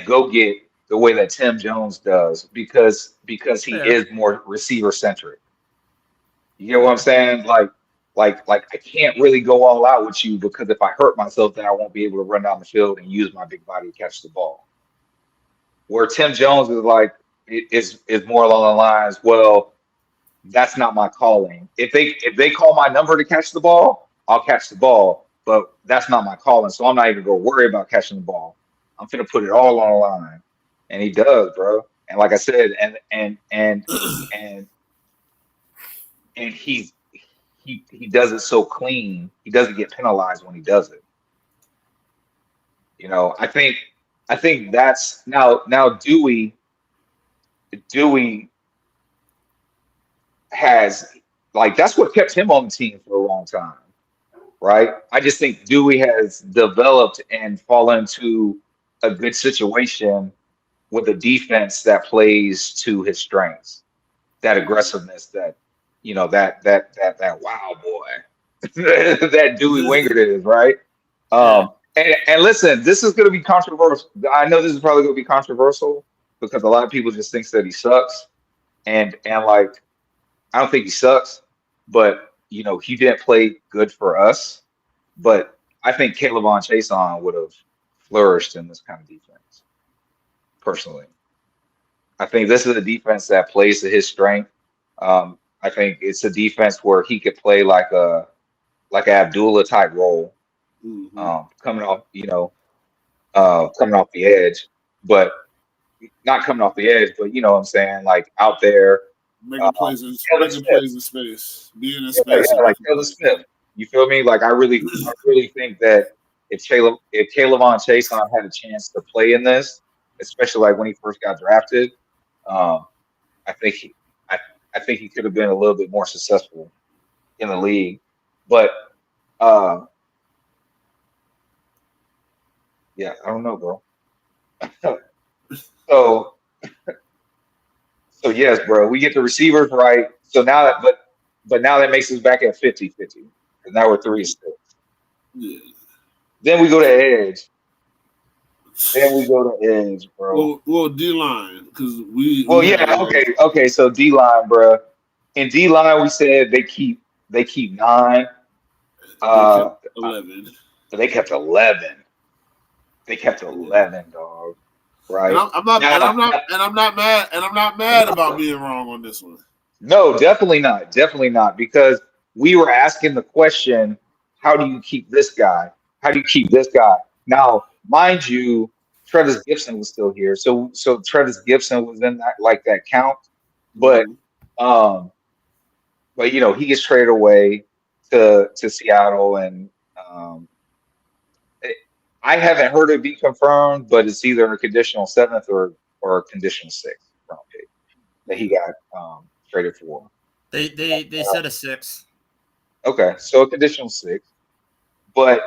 go get the way that Tim Jones does because he Fair. is more receiver centric. You know what I'm saying? Like I can't really go all out with you because if I hurt myself, then I won't be able to run down the field and use my big body to catch the ball. Where Tim Jones is like is more along the lines, well, that's not my calling. If they call my number to catch the ball, I'll catch the ball, but that's not my calling. So I'm not even gonna worry about catching the ball. I'm gonna put it all on the line. And he does, bro. And like I said, and he does it so clean. He doesn't get penalized when he does it. You know, I think that's now Dewey has like that's what kept him on the team for a long time, right? I just think Dewey has developed and fallen into a good situation with a defense that plays to his strengths, that aggressiveness, that wow boy, that Dewey Wingert is, right? Yeah. And listen, this is going to be controversial. I know this is probably going to be controversial because a lot of people just think that he sucks, and like I don't think he sucks, but he didn't play good for us. But I think Caleb on Chason would have flourished in this kind of defense, personally. I think this is a defense that plays to his strength. I think it's a defense where he could play like an Abdullah type role, Mm-hmm. coming off the edge, but not coming off the edge, but you know what I'm saying, like out there. Making plays in Taylor Smith, space, being in yeah, space and like making Taylor plays. Smith. You feel me? Like I really think that if Caleb on Chason had a chance to play in this, especially like when he first got drafted, um, I think I think he could have been a little bit more successful in the league. But uh, yeah, I don't know, bro. So so yes, bro, we get the receivers right. So now but now that makes us back at 50-50. Because now we're 3-6. Yeah. Then we go to edge. Bro. Well, D line because we Well, had yeah, okay. So D line, bro. In D line, we said they keep 9. they kept Uh, 11, but they kept 11. They kept yeah. 11, dog. And Right I'm not now, and I'm not and I'm not mad and I'm not mad about being wrong on this one. no, definitely not, because we were asking the question, how do you keep this guy? How do you keep this guy? Now, mind you, Travis Gibson was still here, so Travis Gibson was in that count, but Mm-hmm. um, but he gets traded away to Seattle, and um, it- I haven't heard it be confirmed, but it's either a conditional seventh or a conditional sixth round pick that he got traded for. They said a 6. Okay, so a conditional six, but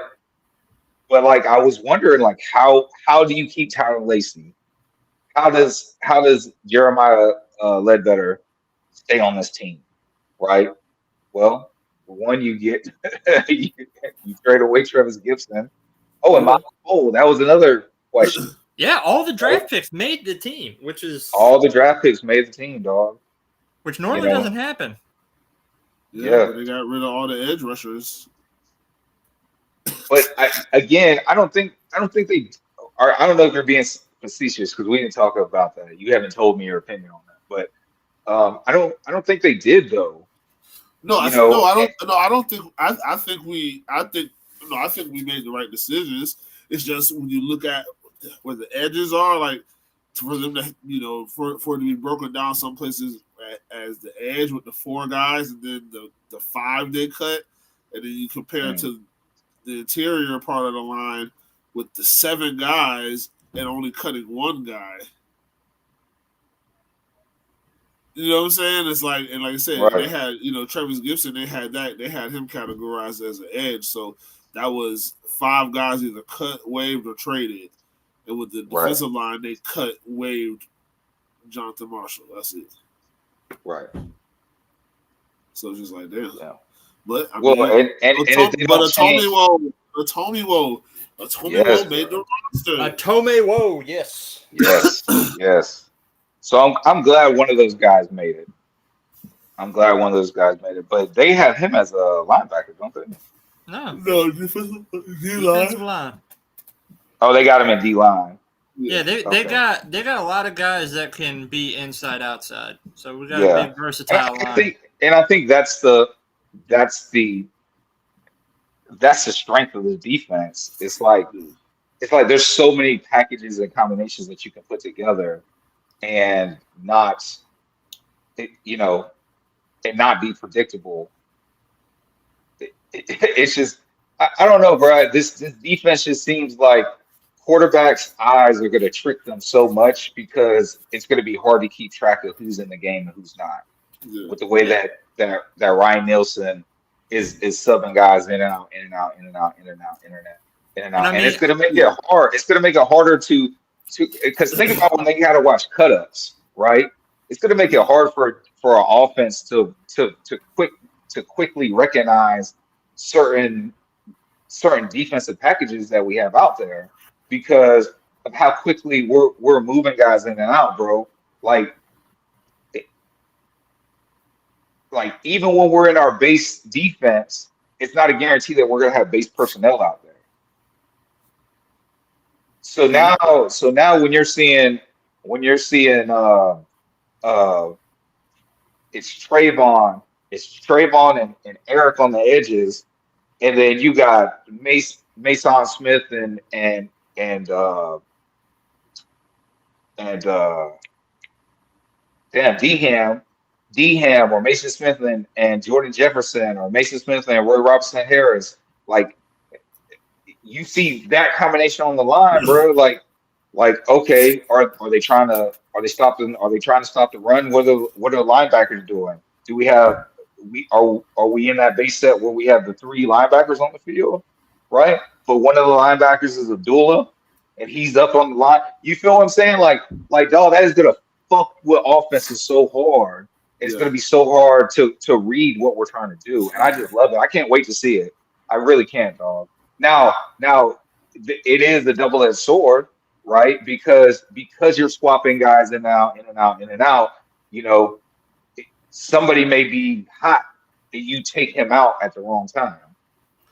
like I was wondering, like how do you keep Tyler Lacey? How does Jeremiah Ledbetter stay on this team, right? Well, one, you get you trade away Travis Gibson. Oh, and Yeah. Michael Cole, that was another question. Yeah, all the Right? draft picks made the team, which All the draft picks made the team, dog. You normally know, doesn't happen. Yeah, yeah. but they got rid of all the edge rushers. But I don't think they are. I don't know if you're being facetious because we didn't talk about that. You haven't told me your opinion on that, but I don't think they did though. No, You know, I don't think. I think we. I think. No, I think we made the right decisions. It's just when you look at where the edges are, like for them to, for it to be broken down some places as the edge with the 4 guys, and then the 5 they cut, and then you compare it to the interior part of the line with the 7 guys and only cutting 1 guy. You know what I'm saying? It's like, and like I said, Right. they had, Travis Gibson, they had him categorized as an edge. So that was 5 guys either cut, waived, or traded. And with the defensive line, they cut, waived Jonathan Marshall. That's it. Right. So it's just like, damn. Yeah. But I Well, mean, and if they don't change, Atome Wo made the roster. Atome Wo, yes. Yes. So I'm glad one of those guys made it. But they have him as a linebacker, don't they? No, defensive line. Oh, they got him in D line. Yeah, they got a lot of guys that can be inside outside. So we got a big versatile line. I think that's the strength of the defense. It's like there's so many packages and combinations that you can put together and not be predictable. It's just I don't know, bro. This defense just seems like quarterbacks' eyes are going to trick them so much because it's going to be hard to keep track of who's in the game and who's not. Yeah. With the way that Ryan Nielsen is subbing guys in and out. And it's going to make it hard. It's going to make it harder to because think about when they got to watch cut-ups, right? It's going to make it hard for our offense to quickly recognize certain defensive packages that we have out there because of how quickly we're moving guys in and out, bro. Like even when we're in our base defense, it's not a guarantee that we're gonna have base personnel out there. So now when you're seeing it's Trayvon and Eric on the edges, and then you got Mason Smith and D-Ham or Mason Smith and Jordan Jefferson or Mason Smith and Roy Robinson Harris. Like you see that combination on the line, bro. Like okay, are they trying to stop the run? What are the linebackers doing? Do we have are we in that base set where we have the 3 linebackers on the field, right? But one of the linebackers is Abdullah, and he's up on the line. You feel what I'm saying? Like dog, that is gonna fuck with offenses so hard. It's gonna be so hard to read what we're trying to do, and I just love it. I can't wait to see it. I really can't, dog. Now, it is a double-edged sword, right? Because you're swapping guys in and out. Somebody may be hot and you take him out at the wrong time,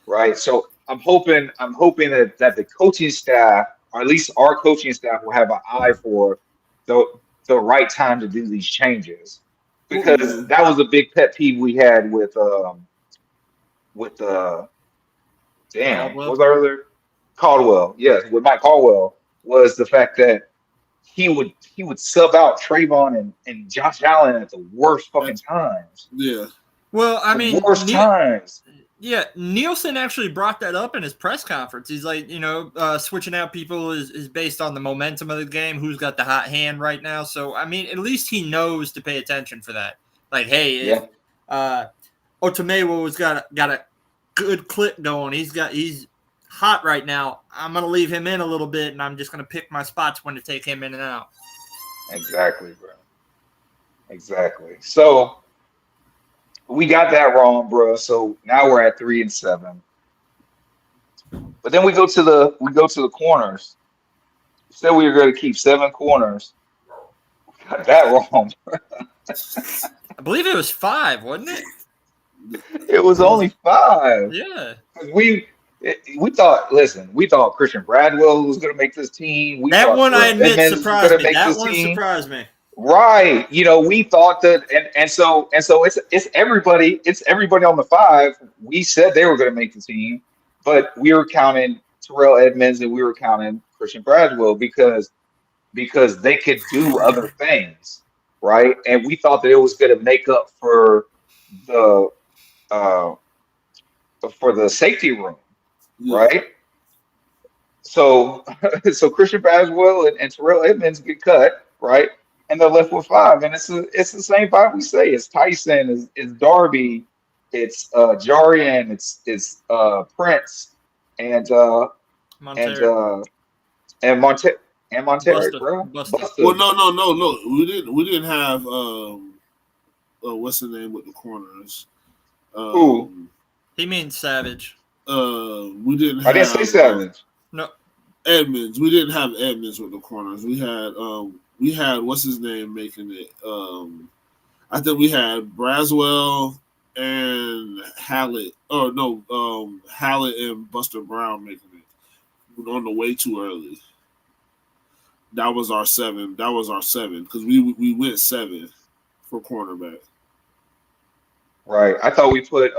right? So I'm hoping that the coaching staff, or at least our coaching staff, will have an eye for the right time to do these changes, because that was a big pet peeve we had with what was our other Caldwell? Yes, with Mike Caldwell, was the fact that he would sub out Trayvon and Josh Allen at the worst fucking times. Yeah. Well, I mean, worst times. Yeah, Nielsen actually brought that up in his press conference. He's like, switching out people is based on the momentum of the game, who's got the hot hand right now. So, I mean, at least he knows to pay attention for that. Like, hey, if Otomewo's got a good clip going, he's hot right now, I'm going to leave him in a little bit, and I'm just going to pick my spots when to take him in and out. Exactly, bro. Exactly. So we got that wrong, bro. So now we're at 3-7. But then we go to the corners. We said we were going to keep 7 corners. We got that wrong, bro. I believe it was 5, wasn't it? It was only 5. Yeah. We thought Christian Bradwell was going to make this team. I admit, surprised me. That one surprised me. Right. We thought that, and so it's everybody on the 5. We said they were going to make the team, but we were counting Terrell Edmonds and we were counting Christian Bradwell because they could do other things, right? And we thought that it was going to make up for the uh, for the safety room, Yeah. right? So so Christian Baswell and Terrell Edmonds get cut, right? And they're left with five. And it's the same five we say. It's Tyson, it's Darby, it's Jarian, it's Prince and and Montero, uh and Monte and Monterey, Busta, bro. Busta. Well, Busta. no. We didn't have what's the name with the corners? Who? He means Savage. We didn't I didn't say have Savage. No, Edmonds. We didn't have Edmonds with the corners. We had what's his name making it. I think we had Braswell and Hallett. Oh no, Hallett and Buster Brown making it on the way too early. That was our seven. Because we went seven for cornerback. Right. I thought we put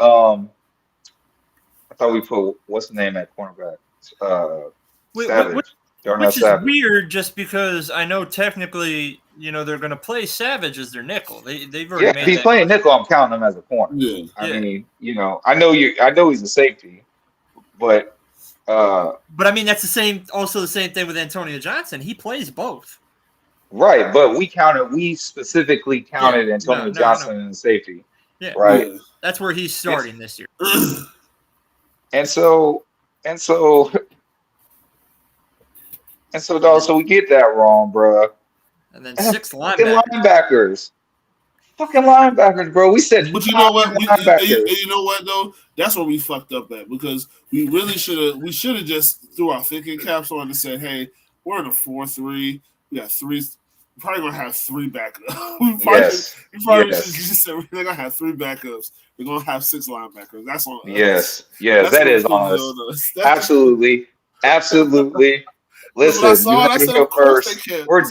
what's the name at cornerback? Uh Savage. Darnell which is Savage. weird, just because I know technically, they're going to play Savage as their nickel. They've already Yeah, if made he's that. playing nickel, I'm counting him as a corner. Yeah. I Yeah. mean, I know he's a safety, but But I mean, that's also the same thing with Antonio Johnson. He plays both. right, but we specifically counted Antonio No, I know. Johnson in safety, Yeah, right? Yeah. that's where he's starting this year. And so and so and so dog, so we get that wrong, bro. And then And then six linebackers. fucking linebackers, bro. We said But you five know what? linebackers. You know what though? That's what we fucked up at, because we really should have just threw our thinking caps on and said, hey, we're in a 4-3. We got three. We're probably gonna have three backups. we probably should just said we're gonna have three backups. We're gonna have six linebackers. That's on us. Yes, That's that is completely on us. on us. Absolutely. When I Listen, you saw it, heard I me said, here of course they first. can. We're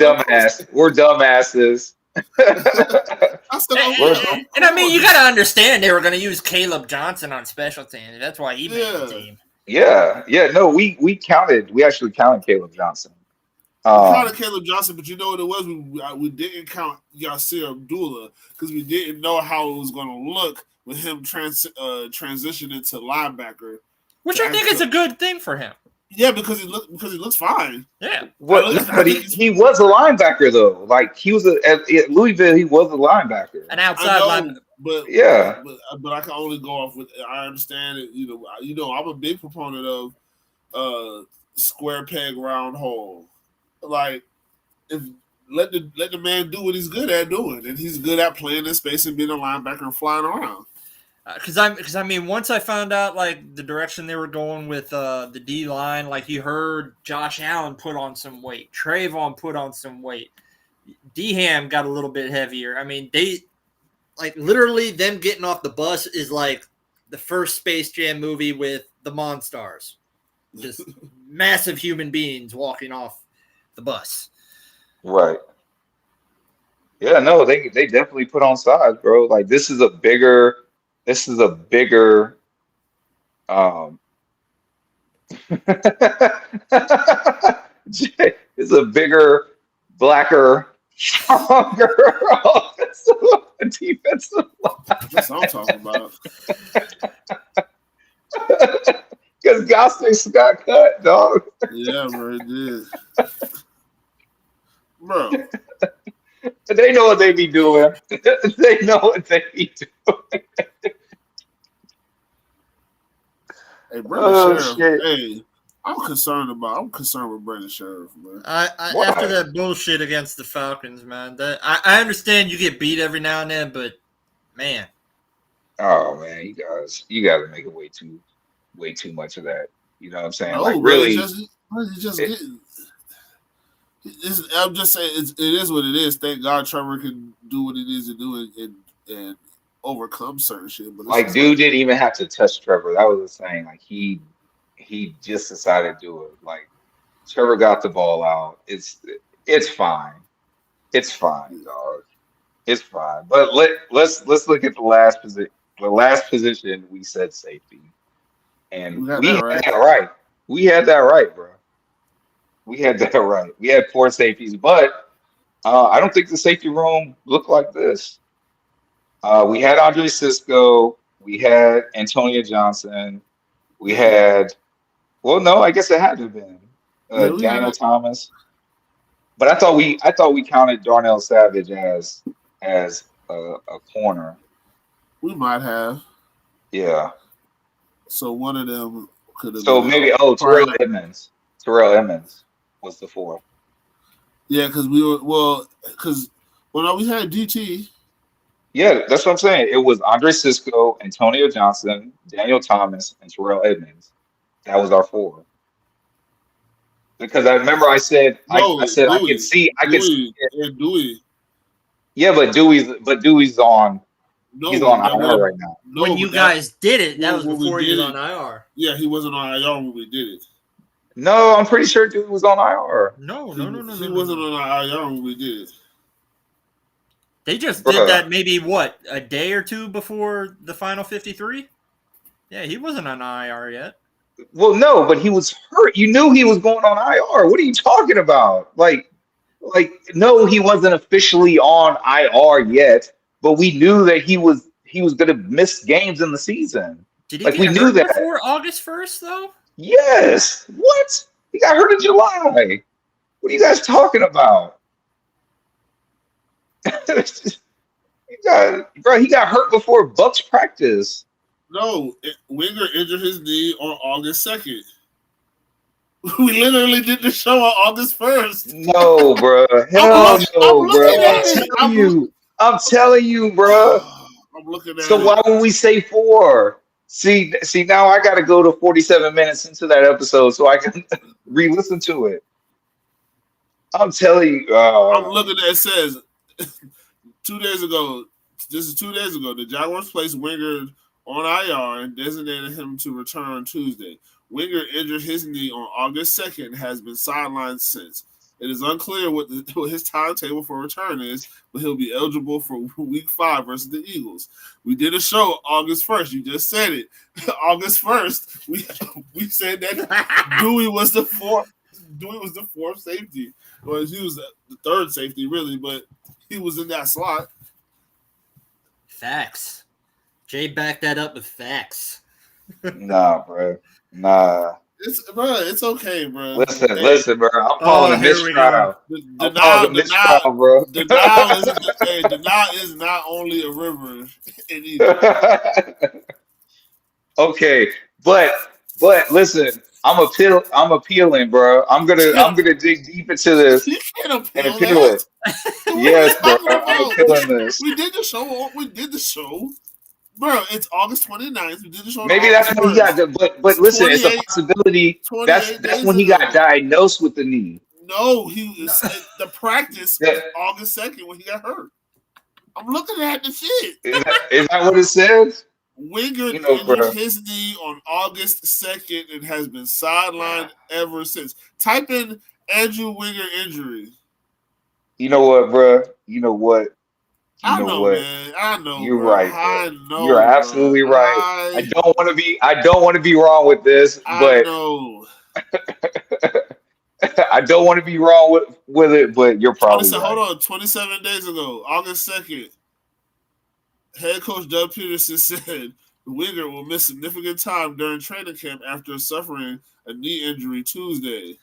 dumbasses. I said, And I mean, you got to understand they were going to use Caleb Johnson on special teams. That's why he made the team. Yeah. No, we actually counted Caleb Johnson. We counted Caleb Johnson, but you know what it was? We didn't count Yasir Abdullah because we didn't know how it was going to look with him transitioning to linebacker. Which I think is a good thing for him. Yeah, because he looks fine. Yeah. But he was a linebacker though. Like he was at Louisville, he was a linebacker. An outside linebacker. But yeah. But I can only go off with. I understand it. You know, I'm a big proponent of square peg round hole. Like, if let the man do what he's good at doing, and he's good at playing in space and being a linebacker and flying around. Because I mean, once I found out like the direction they were going with the D line, like you heard Josh Allen put on some weight, Trayvon put on some weight, D-Ham got a little bit heavier. I mean, they like literally them getting off the bus is like the first Space Jam movie with the Monstars, just massive human beings walking off the bus. Right. Yeah. No, they definitely put on size, bro. Like this is a bigger. It's a bigger, blacker, stronger defensive line. That's what I'm talking about. Because Gostick's got cut, dog. Yeah, bro, it did. Bro. They know what they be doing. They know what they be doing. Hey, Brandon Sheriff. Shit. Hey, I'm concerned with Brandon Sheriff, man. After that bullshit against the Falcons, man. I understand you get beat every now and then, but man. Oh man, you guys are making way too much of that. You know what I'm saying? No, like really, I'm just saying it is what it is. Thank God Trevor can do what he needs to do and overcome certain shit. But like dude didn't even have to touch Trevor. That was the thing. Like he just decided to do it. Like Trevor got the ball out. It's fine. It's fine, dog. It's fine. But let's look at the last position. The last position we said safety, and we had that right. We had that right, bro. We had that right. We had four safeties, but I don't think the safety room looked like this. We had Andre Cisco. We had Antonio Johnson. We Yeah. had, well, no, I guess it had to have been Yeah, we had Daniel it. Thomas. But I thought we counted Darnell Savage as a corner. We might have. Yeah. So one of them could have So been maybe out. Terrell Probably not. Edmonds. Terrell Edmonds was the fourth. Yeah, because no, we had DT. Yeah, that's what I'm saying. It was Andre Cisco, Antonio Johnson, Daniel Thomas, and Terrell Edmonds. That was our four. Because I remember I No, said I could see Dewey, it. and Dewey. Yeah, but Dewey's on he's No, on that IR was right now. When no, you but that guys did it, that was when we before he did was it. on IR. Yeah, he wasn't on IR when we did it. No, I'm pretty sure Dewey was on IR. No. He wasn't on IR when we did it. They just did Bruh. that maybe a day or two before the final 53. Yeah, he wasn't on IR yet. Well, no, but he was hurt. You knew he was going on IR. What are you talking about? No, he wasn't officially on IR yet, but we knew that he was going to miss games in the season. Did he Like, get we knew hurt that. before August 1st though? Yes. What? He got hurt in July. What are you guys talking about? He got hurt before Bucks practice. No, Winger injured his knee on August 2nd. We literally did the show on August 1st. No, bro. Hell no, I'm bro. looking at it. I'm telling you, bro. I'm looking at So it. why would we say 4? See, now I got to go to 47 minutes into that episode so I can re-listen to it. I'm telling you. I'm looking at it says 2 days ago. This is 2 days ago. The Jaguars placed Winger on IR and designated him to return Tuesday. Winger injured his knee on August 2nd and has been sidelined since. It is unclear what his timetable for return is, but he'll be eligible for Week 5 versus the Eagles. We did a show August 1st. You just said it. August 1st, we said that Dewey was the fourth. Dewey was the fourth safety. Well, he was the third safety, really, but he was in that slot. Facts. Jay backed that up with facts. Nah, bro. Nah. It's okay, bro. Listen, bro. I'm calling a mistrial. Denial, bro. Denial is not only a river in Egypt. Okay, but listen, I'm appealing, bro. I'm gonna dig deep into this You can't and appeal appeal it. Yes, bro. I'm appealing this. We did the show. Bro, it's August 29th. We did the show. Maybe that's when he got but listen, it's a possibility. That's when he got diagnosed with the knee. No, the practice was August 2nd when he got hurt. I'm looking at the shit. Is that what it says? Winger injured his knee on August 2nd and has been sidelined ever since. Type in Andrew Winger injury. You know what, bro? You know what? I know. You're bro. right. I know. You're absolutely right. I don't want to be wrong with this, but I know. I don't want to be wrong with it, but you're probably right. Hold on. 27 days ago, August 2nd, head coach Doug Peterson said Winger will miss significant time during training camp after suffering a knee injury Tuesday.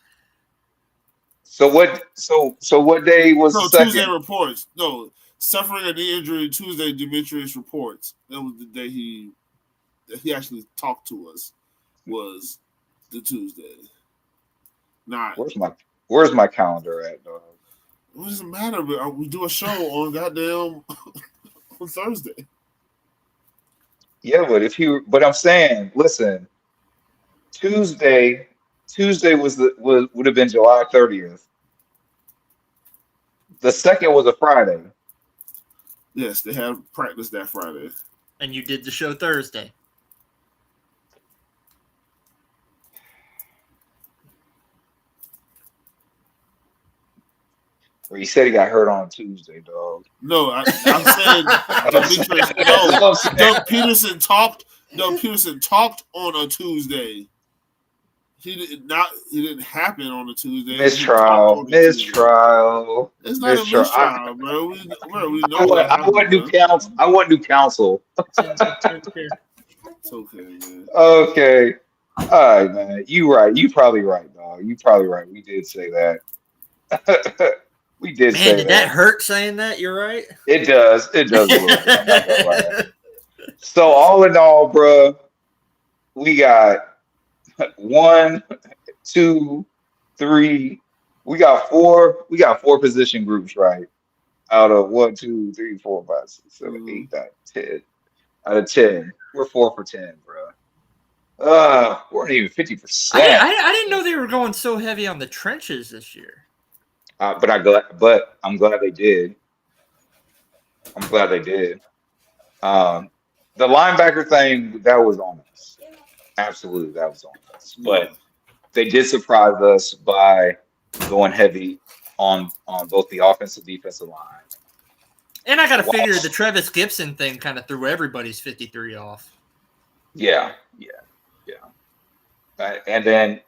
So what day was the second? Tuesday reports. No, suffering a knee injury Tuesday, Demetrius reports. That was the day he actually talked to us, was the Tuesday. Not where's my calendar at, dog? What does it matter? We do a show on goddamn on Thursday. Yeah, but I'm saying, listen, Tuesday would have been July 30th. The second was a Friday. Yes, they had practice that Friday. And you did the show Thursday. Or you said he got hurt on Tuesday, dog. No, I'm saying Doug Peterson talked. Doug Peterson talked on a Tuesday. He didn't happen on a Tuesday. Mistrial. It's not a mistrial, bro. We know I want new counsel. It's okay, man. Okay. All right, man. You right. You probably right, dog. You probably right. We did say that. We did Man, say did that that. hurt saying that? You're right. It does. It does a little bit. I'm not gonna lie. So all in all, bro, we got one, two, three. We got four. We got four position groups, right? Out of 1, 2, 3, 4, 5, 6, 7, Mm, 8, 9, 10. Out of 10, we're 4 for 10, bro. We're not even I didn't. 50%. I didn't know they were going so heavy on the trenches this year. But I'm glad they did. I'm glad they did. Um, the linebacker thing that was on us. Absolutely, that was on us. yeah. But they did surprise us by going heavy on both the offensive defensive line. And I got to figure the Whilst, Travis Gibson thing kind of threw everybody's 53 off. yeah, yeah, yeah. And then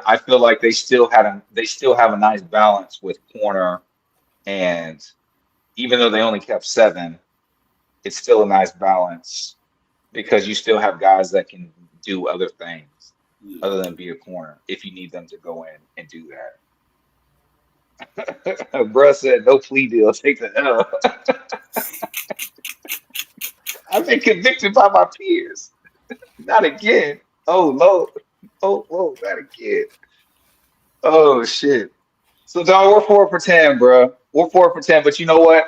I feel like they still have a nice balance with corner, and even though they only kept seven, it's still a nice balance because you still have guys that can do other things Yeah. other than be a corner if you need them to go in and do that. Bruh said no plea deal, take the L. I've been convicted by my peers. Not again. Oh Lord. Oh Lord, not again. Oh shit. So dog, we're 4 for 10, bro. We're 4 for 10, but you know what?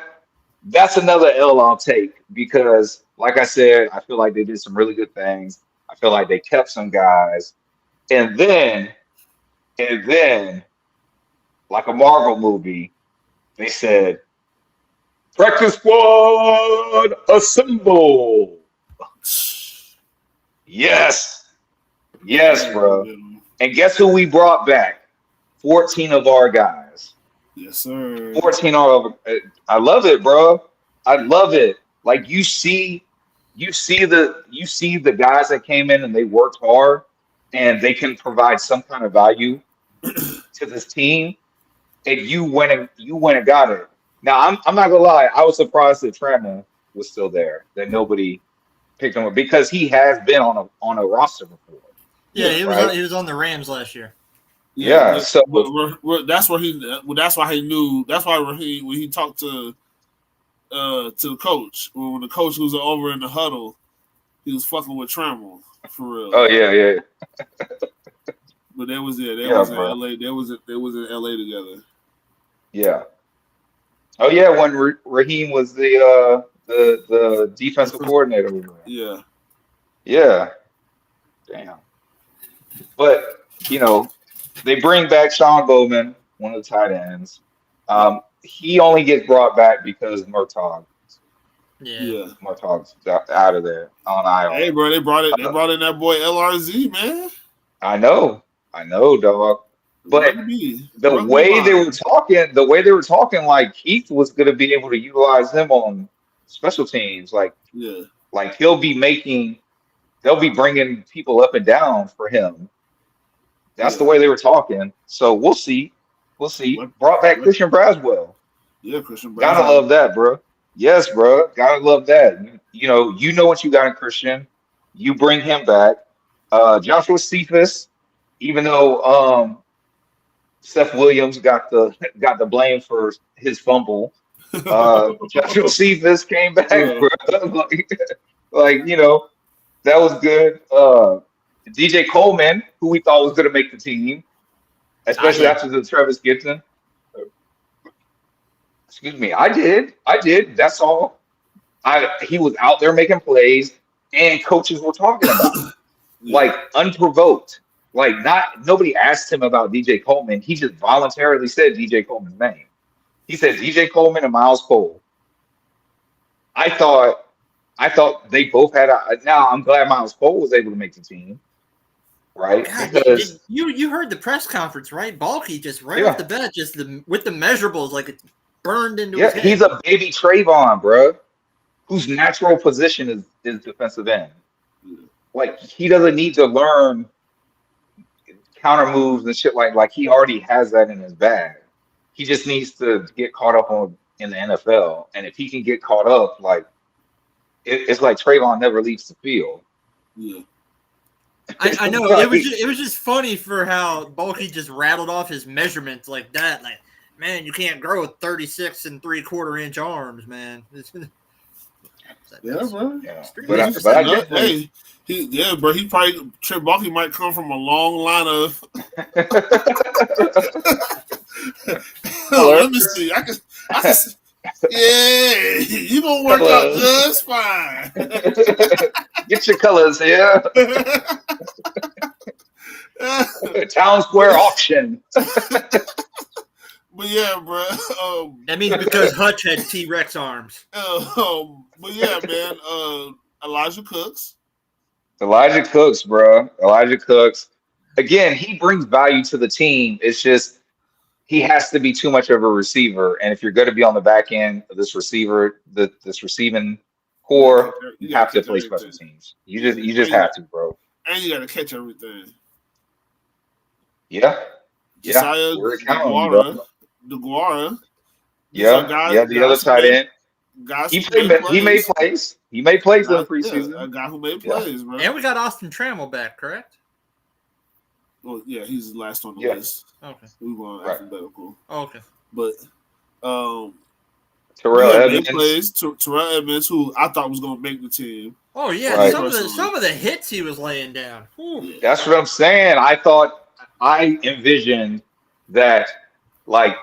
That's another L I'll take because, like I said, I feel like they did some really good things. I feel like they kept some guys, and then, like a Marvel movie, they said, "Practice squad, assemble!" Yes, yes, bro. And guess who we brought back? 14 of our guys. Yes, sir. 14 of. I love it, bro. I love it. Like you see the guys that came in and they worked hard and they can provide some kind of value to this team, and you went and got it. Now I'm not gonna lie, I was surprised that Trana was still there, that nobody picked him up because he has been on a roster before, Yeah, Yeah, right? he was on the Rams last year. yeah. Yeah, so That's where he. Well, that's why he knew. That's why when he talked to the coach, when the coach was over in the huddle, he was fucking with Trammell for real. oh yeah, But they was They yeah, was in bro. LA. They was in LA together. Yeah. Oh yeah, when Raheem was the defensive coordinator over there. Yeah, Yeah, damn. But you know, they bring back Sean Bowman, one of the tight ends. He only gets brought back because Yeah. yeah. Murtaugh's out of there on Hey, IR. bro, they brought it. They Uh, brought in that boy LRZ, man. I know, dog. But Rugby, rugby mind. the way they were talking, like Keith was going to be able to utilize him on special teams. Yeah, Like they'll be bringing people up and down for him. That's the yeah. way they were talking. So we'll see. We'll see. What, Brought back what, Christian Braswell. yeah, Christian Gotta Braswell. love that, bro. Yes, bro. Gotta love that. You know what you got in Christian. You bring him back. Joshua Cephas, even though Seth Williams got the blame for his fumble, Joshua Cephas came back, Yeah, bro. Like, that was good. DJ Coleman, who we thought was gonna make the team, I especially did. after the Travis Gibson. Excuse me. I did. I did. That's all. He was out there making plays, and coaches were talking about him, yeah, like unprovoked. Like not nobody asked him about DJ Coleman. He just voluntarily said DJ Coleman's name. He said DJ Coleman and Miles Cole. I thought I thought they both had a. Now I'm glad Miles Cole was able to make the team, right? God, did Because you heard the press conference, right? Balky just right off yeah, the bat, just with the measurables, like it's burned into his yeah, head. he's a baby Trayvon, bro, whose natural position is defensive end. yeah, Like he doesn't need to learn counter moves and shit like he already has that in his bag. He just needs to get caught up on in the NFL, and if he can get caught up, like it's like Trayvon never leaves the field. Yeah. I know it was just funny for how Bulky just rattled off his measurements like that. Like, man, you can't grow 36 and 3/4 inch arms, man. Yeah, bro. Yeah. Extremely But specific. I definitely. Hey, bro. He probably Trent Bulky might come from a long line of. Let me see. I can. Yeah, you gonna work out just fine. Get your colors here. Town Square auction. But yeah, bro. That means because Hutch had T-Rex arms. But yeah, man. Elijah Cooks, bro. Elijah Cooks. Again, he brings value to the team. It's just he has to be too much of a receiver. And if you're going to be on the back end of this this receiving core, you have to play special teams. You just have to, bro. And you got to catch everything. Yeah. Josiah DeGuara. Yeah, the other tight end. He made plays. He made plays in the preseason. Yeah, a guy who made plays, bro. And we got Austin Trammell back, correct? Well, yeah, he's last on the list. Okay. We were alphabetical. Okay. But Terrell Edmonds. Terrell Edmonds, who I thought was going to make the team. Oh yeah, right. Some of the hits he was laying down. Ooh. That's what I'm saying. I envisioned that like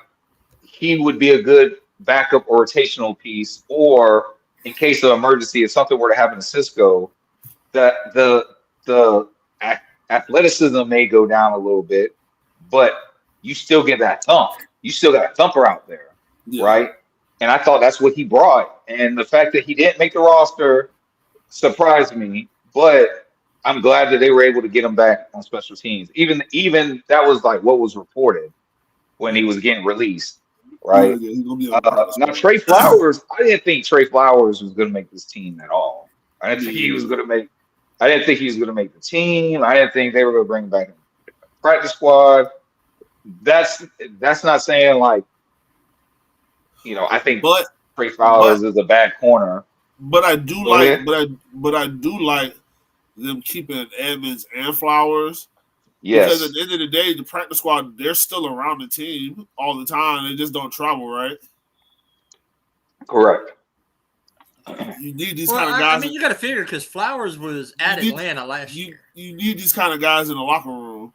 he would be a good backup or rotational piece, or in case of emergency, if something were to happen to Cisco, that the athleticism may go down a little bit, but you still get that thump. You still got a thumper out there, right? And I thought that's what he brought. And the fact that he didn't make the roster surprised me, but I'm glad that they were able to get him back on special teams. Even that was like what was reported when he was getting released, right? Now Trey Flowers, I didn't think Trey Flowers was going to make this team at all. I didn't think he was going to make the team. I didn't think they were going to bring him back in the practice squad. That's not saying like, I think Trey Flowers is a bad corner. But I do like them keeping Edmonds and Flowers. Yes. Because at the end of the day, the practice squad, they're still around the team all the time. They just don't travel, right? Correct. You need these kind of guys. I mean, you got to figure because Flowers was at Atlanta last year. You need these kind of guys in the locker room.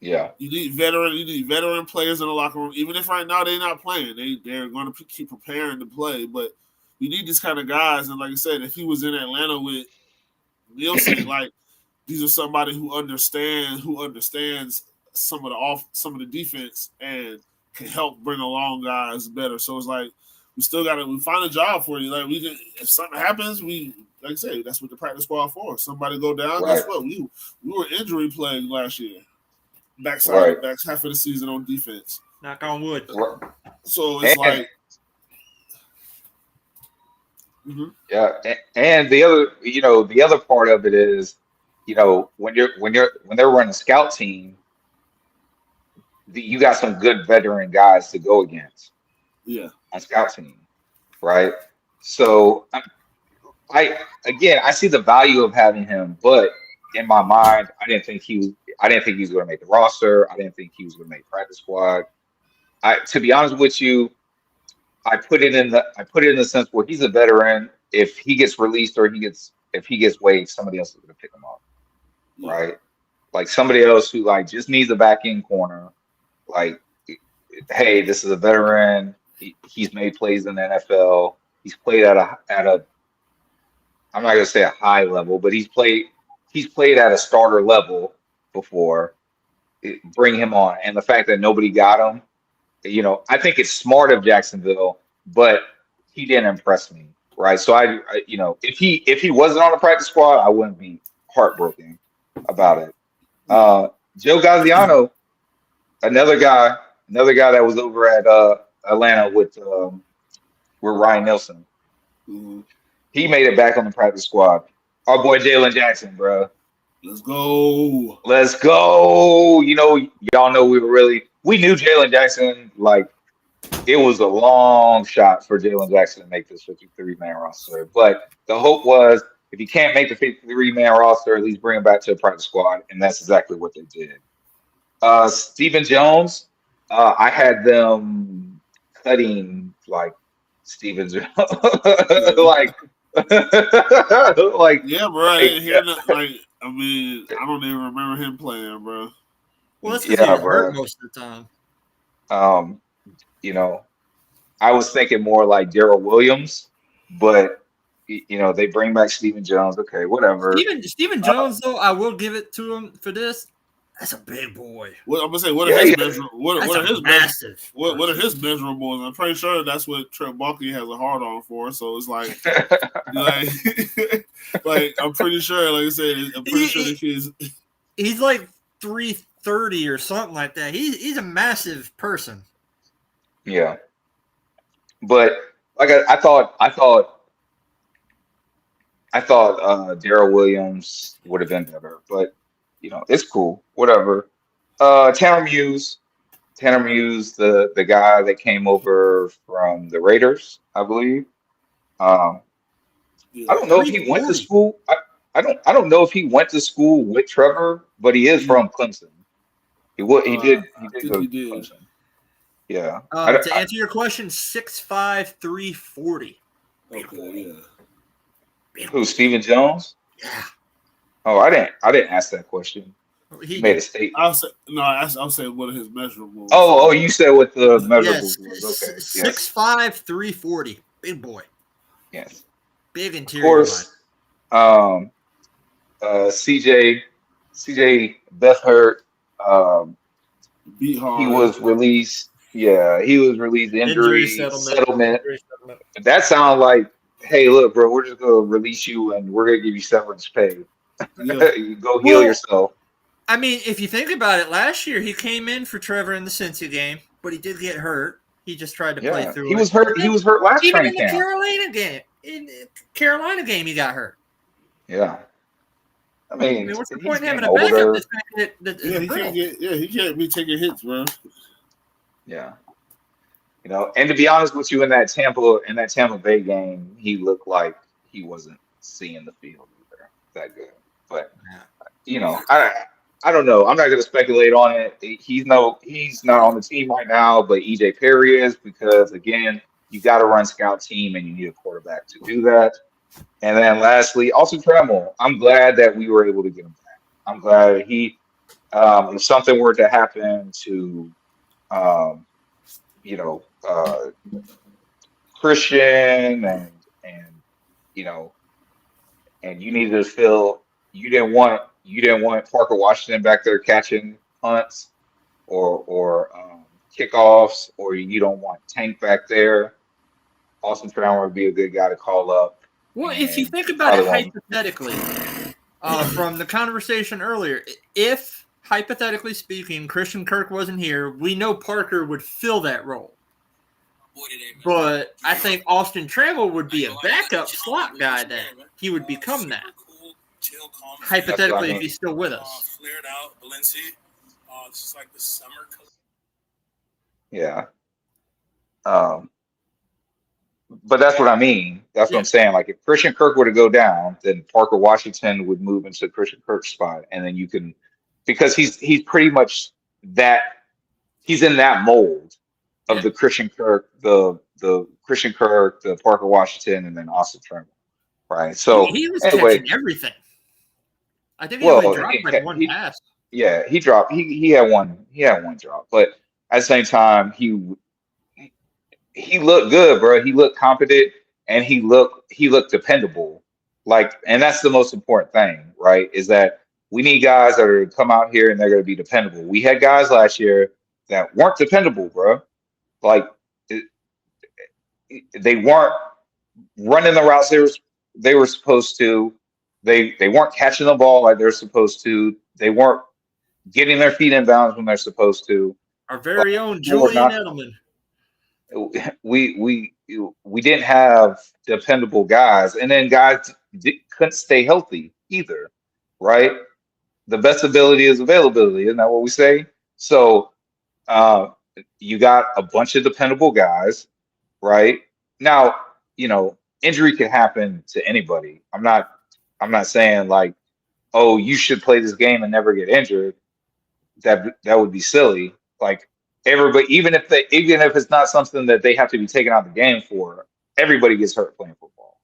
Yeah. You need veteran players in the locker room. Even if right now they're not playing, they're going to keep preparing to play. But you need these kind of guys. And like I said, if he was in Atlanta with Nielsen, like these are somebody who understands some of the defense and can help bring along guys better. So it's like we find a job for you. Like if something happens, like I say, that's what the practice squad for. Somebody go down. Right. Guess what? We were injury plagued last year. Back half of the season on defense. Knock on wood. So it's yeah, and the other part of it is, when they're running a scout team, you got some good veteran guys to go against. Yeah, on scout team, right? So I see the value of having him, but in my mind, I didn't think he was going to make the roster. I didn't think he was going to make practice squad. To be honest with you, I put it in the sense where he's a veteran. If he gets released or if he gets waived, somebody else is going to pick him up, right? Like somebody else who like just needs a back end corner. Like, hey, this is a veteran. He's made plays in the NFL. He's played at a I'm not going to say a high level, but he's played at a starter level before. Bring him on, and the fact that nobody got him. I think it's smart of Jacksonville, but he didn't impress me, right? So if he wasn't on the practice squad, I wouldn't be heartbroken about it. Joe Gaziano, another guy that was over at Atlanta with Ryan Nielsen. Mm-hmm. He made it back on the practice squad. Our boy Jalen Jackson, bro. Let's go. Y'all know we knew Jalen Jackson, like it was a long shot for Jalen Jackson to make this 53-man roster. But the hope was if you can't make the 53-man roster, at least bring him back to the practice squad, and that's exactly what they did. Stephen Jones, I had them cutting like Stephen Jones, Yeah. like, like, Yeah, bro. I like, didn't hear that. Like, I mean, I don't even remember him playing, bro. Well, that's because he yeah, was hurt bro. most of the time. You know, I was thinking more like Daryl Williams, but they bring back Stephen Jones. Okay, whatever. Stephen Jones, though, I will give it to him for this. That's a big boy. What I'm gonna say? What are Yeah, his yeah. measure? What That's are a his massive. what are his measurables? I'm pretty sure that's what Trent Baalke has a hard on for. So it's like like I'm pretty sure. Like I said, I'm pretty sure the kid's. He's like 330 or something like that. He's a massive person. Yeah, but like I thought Daryl Williams would have been better, but it's cool. Whatever. Tanner Muse, the guy that came over from the Raiders, I believe. Um, I Yeah. don't know if he went to 340. school. I don't know if he went to school with Trevor, but he is from Clemson. He did I think go he to did. Clemson. Yeah. To answer your question, 6'5", 340. Okay, yeah. Who, Stephen Jones? Yeah. Oh, I didn't ask that question. He You made a did. statement. I'll say what are his measurables. Oh, you said what the Yes, measurables was. Okay. 6'5", 340. Big boy. Yes. Big Of interior line. course, CJ Beathard, Beat he hard. was released. Yeah, he was released Injury injury settlement. Injury settlement. That sounds like, hey, look, bro, we're just gonna release you and we're gonna give you severance pay. Yeah. You go heal yourself. I mean, if you think about it, last year he came in for Trevor in the Cincy game, but he did get hurt. He just tried to play Yeah, through he it. was hurt. He was hurt last Even training in the camp. Carolina game, he got hurt. Yeah, I mean, What's the he's point in having getting a backup older. that's He can't be taking hits, bro. Yeah, and to be honest with you, in that Tampa Bay game, he looked like he wasn't seeing the field either that good. But I don't know. I'm not going to speculate on it. He's not on the team right now, but EJ Perry is, because again, you got to run scout team and you need a quarterback to do that. And then lastly, Austin Trammell. I'm glad that we were able to get him back. I'm glad if something were to happen to, um, Christian you know, and you needed to fill. You didn't want Parker Washington back there catching punts or kickoffs, or you don't want Tank back there. Austin Trammell would be a good guy to call up. Well, if you And think you about it probably won't. hypothetically, from the conversation earlier, if hypothetically speaking, Christian Kirk wasn't here, we know Parker would fill that role. But I think Austin Trammell would be a backup slot guy then. He would become that. Hypothetically, if he's still with us. Yeah. But that's what I mean. That's what I'm saying. Like, if Christian Kirk were to go down, then Parker Washington would move into Christian Kirk's spot, and then you can, because he's pretty much that. He's in that mold of the Christian Kirk, the Christian Kirk, the Parker Washington, and then Austin Trammell, right? So he was anyway, catching everything. I think he only dropped like one pass. Yeah, he dropped. He had one. He had one drop, but at the same time, he looked good, bro. He looked competent, and he looked dependable. Like, and that's the most important thing, right? Is that we need guys that are come out here and they're going to be dependable. We had guys last year that weren't dependable, bro. Like, they weren't running the routes they were supposed to. They weren't catching the ball like they're supposed to. They weren't getting their feet in bounds when they're supposed to. Our very own Julian Edelman. We didn't have dependable guys, and then guys couldn't stay healthy either, right? The best ability is availability, isn't that what we say? So you got a bunch of dependable guys, right? Now, injury can happen to anybody. I'm not I'm not saying like, oh, you should play this game and never get injured. That would be silly. Like everybody, even if it's not something that they have to be taken out of the game for, everybody gets hurt playing football.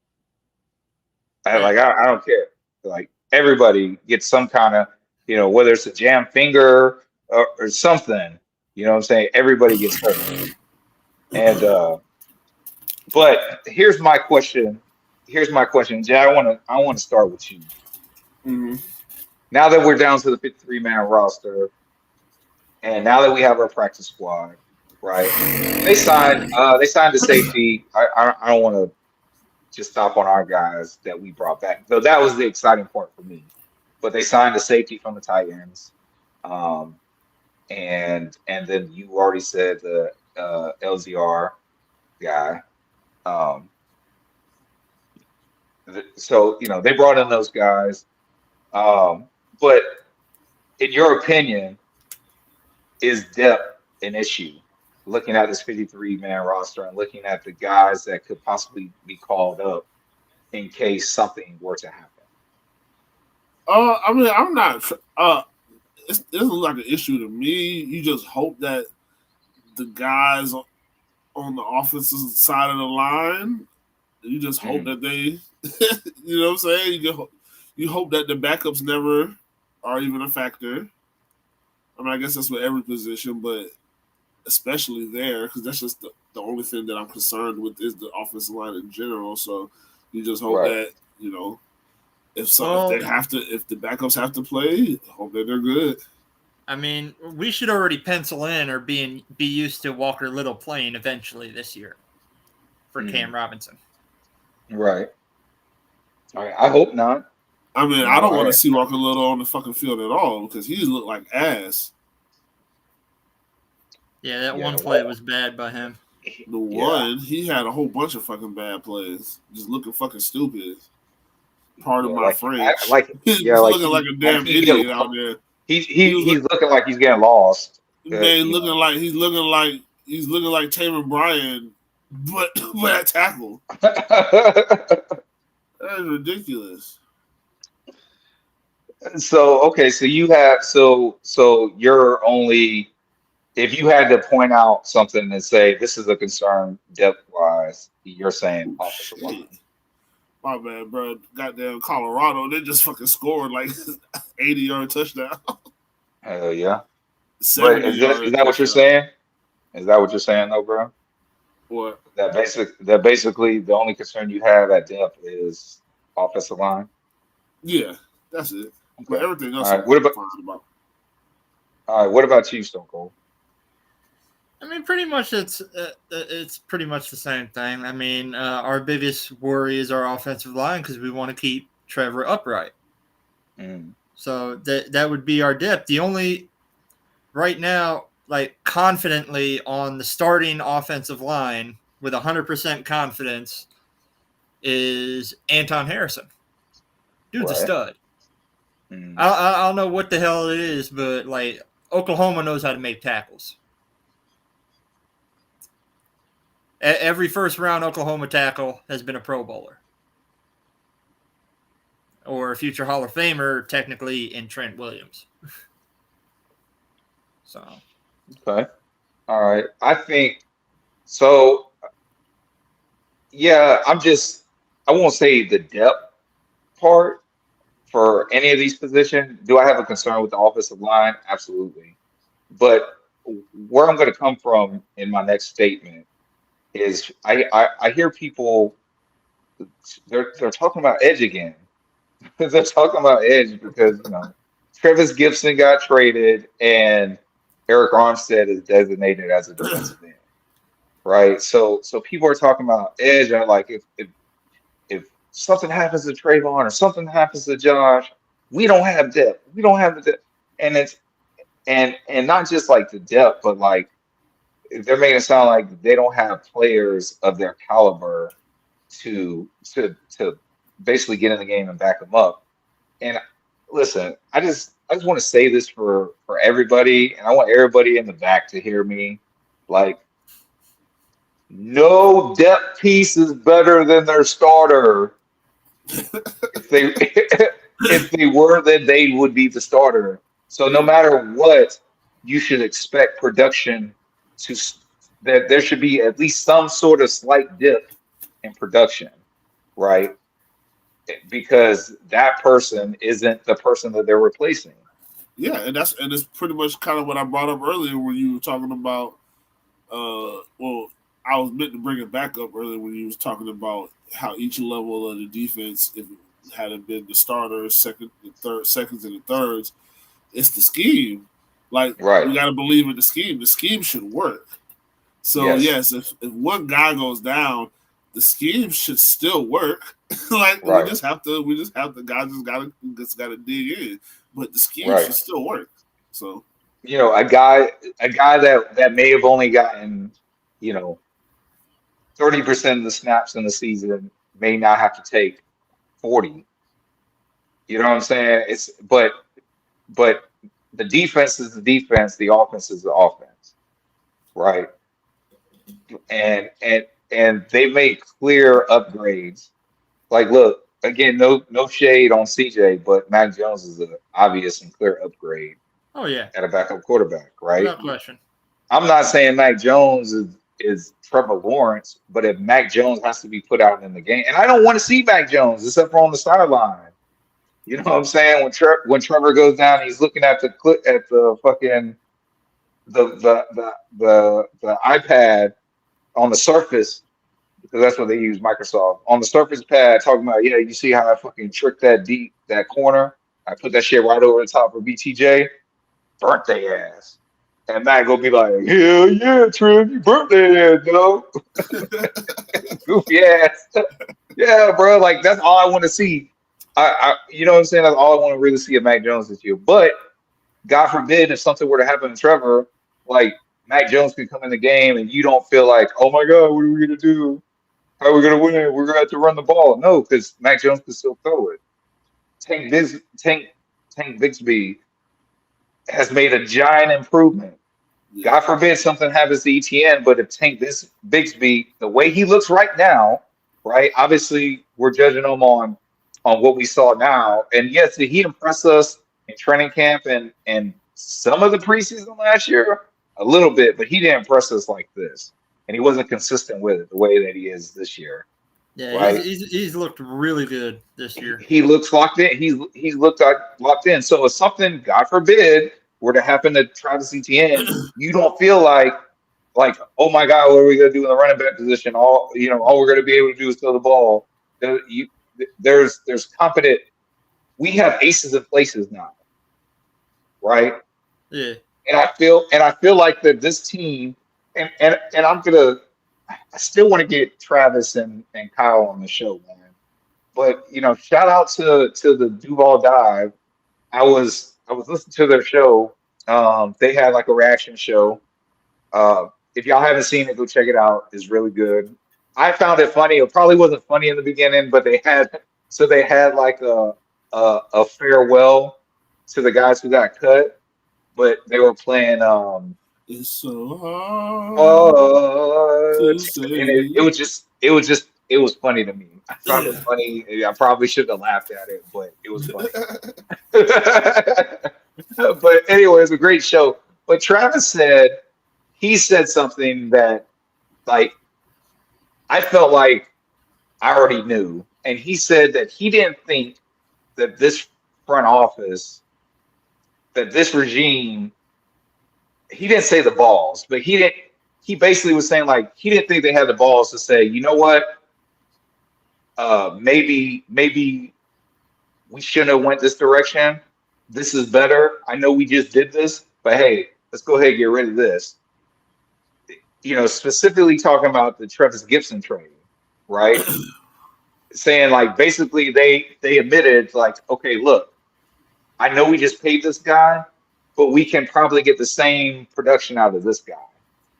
Yeah. I don't care. Like everybody gets some kind of, whether it's a jam finger or something. You know what I'm saying? Everybody gets hurt. And but here's my question. Jay. I want to start with you. Mm-hmm. Now that we're down to the 53-man roster, and now that we have our practice squad, right? They signed the safety. I don't want to just stop on our guys that we brought back. Though that was the exciting part for me. But they signed the safety from the Titans. And then you already said the LZR guy. So they brought in those guys. But in your opinion, is depth an issue? Looking at this 53-man roster and looking at the guys that could possibly be called up in case something were to happen. I mean, I'm not. It doesn't look like an issue to me. You just hope that the guys on the offensive side of the line, you just hope that they, you know what I'm saying? You hope that the backups never are even a factor. I mean, I guess that's with every position, but especially there, because that's just the only thing that I'm concerned with is the offensive line in general. So you just hope that, if the backups have to play, hope that they're good. I mean, we should already pencil in or be used to Walker Little playing eventually this year for Cam Robinson. Right. All right. I hope not. I mean, I don't want to see Walker Little on the fucking field at all because he looked like ass. Yeah, that one play was bad by him. He had a whole bunch of fucking bad plays. Just looking fucking stupid. Pardon my French. He's looking like a damn idiot out there. He's looking like he's getting lost. Man, looking like Taylor Bryan, but at tackle. That is ridiculous. So okay, so you're only, if you had to point out something and say this is a concern depth wise, you're saying offensive line. My bad, bro. Goddamn Colorado, they just fucking scored like 80-yard touchdown. Hell yeah. Is that what you're saying? Is that what you're saying though, bro? What? That basically the only concern you have at depth is offensive line? Yeah, that's it. Okay. But everything else all right, what about you, Stone Cold? I mean, pretty much it's pretty much the same thing. I mean, our biggest worry is our offensive line because we want to keep Trevor upright. So that would be our depth. The only right now, like confidently on the starting offensive line with 100% confidence is Anton Harrison. Dude's a stud. I don't know what the hell it is, but like Oklahoma knows how to make tackles. Every first round Oklahoma tackle has been a Pro Bowler or a future Hall of Famer, technically in Trent Williams. So, okay, all right. I think so. Yeah, I won't say the depth part for any of these positions. Do I have a concern with the offensive line? Absolutely. But where I'm going to come from in my next statement is I hear people, they're talking about edge again. They're talking about edge because, Travis Gibson got traded and Eric Armstead is designated as a defensive end. Right? So people are talking about edge and like if something happens to Trayvon or something happens to Josh, we don't have depth. We don't have the depth. And it's and not just like the depth, but like they're making it sound like they don't have players of their caliber to basically get in the game and back them up. And listen, I just want to say this for everybody, and I want everybody in the back to hear me. Like, no depth piece is better than their starter. If they if they were, then they would be the starter. So no Yeah. matter what, you should expect production to that there should be at least some sort of slight dip in production, right? Because that person isn't the person that they're replacing. Yeah, and it's pretty much kind of what I brought up earlier when you were talking about. Well, I was meant to bring it back up earlier when you was talking about how each level of the defense, if it had it been the starters, second, the third, seconds, and the thirds, it's the scheme. Like Right. we got to believe in the scheme. The scheme should work. So Yes. yes, if one guy goes down, the scheme should still work. Like Right. we just have the guy just gotta dig in, but the scheme Right. should still work. So You know, a guy that may have only gotten, you know, 30% of the snaps in the season may not have to take 40. You know what I'm saying? But the defense is the defense, the offense is the offense, right? And they made clear upgrades. Like, look, again, no shade on CJ, but Mac Jones is an obvious and clear upgrade Oh yeah, at a backup quarterback, right? without question. I'm not saying Mac Jones is Trevor Lawrence, but if Mac Jones has to be put out in the game, and I don't want to see Mac Jones except for on the sideline. You know what I'm saying? When Trevor goes down, he's looking at the fucking the iPad on the Surface because that's what they use, Microsoft on the Surface pad, talking about, yeah, you see how I fucking tricked that corner? I put that shit right over the top of BTJ, burnt their ass. And Matt go be like, hell yeah, Trev, you burnt their ass, yo. Goofy ass. Yeah, bro. Like that's all I want to see. You know what I'm saying? That's all I want to really see of Mac Jones this year. But God forbid if something were to happen to Trevor, like Mac Jones could come in the game and you don't feel like, oh my God, what are we gonna do? How are we gonna win? We're gonna have to run the ball. No, because Mac Jones can still throw it. Tank Bixby has made a giant improvement. yeah, God forbid something happens to ETN, but if Bixby, the way he looks right now, right? Obviously, we're judging him on what we saw now. And yes, did he impress us in training camp and some of the preseason last year? A little bit, but he didn't impress us like this. And he wasn't consistent with it the way that he is this year, Yeah, right? he's looked really good this year. He looks locked in. He's looked like locked in. So if something, God forbid, were to happen to Travis Etienne, you don't feel like, oh my God, what are we gonna do in the running back position? All we're gonna be able to do is throw the ball. There's competent. We have aces in places now, right? Yeah. And I feel like that this team, and I still want to get Travis and Kyle on the show, man. But shout out to the Duval Dive. I was listening to their show. They had like a reaction show. If y'all haven't seen it, go check it out. It's really good. I found it funny. It probably wasn't funny in the beginning, but they had like a farewell to the guys who got cut, but they were playing it's so hard to and say. it was funny to me. I found it funny. I probably shouldn't have laughed at it, but it was funny. But anyway, it's a great show. But Travis he said something that like I felt like I already knew. And he said that he didn't think that this front office, that this regime, he didn't say the balls, but he basically was saying like he didn't think they had the balls to say, you know what? Maybe we shouldn't have went this direction. This is better. I know we just did this, but hey, let's go ahead and get rid of this. Specifically talking about the Travis Gibson trade, right? Saying like basically they admitted like, okay, look, I know we just paid this guy, but we can probably get the same production out of this guy.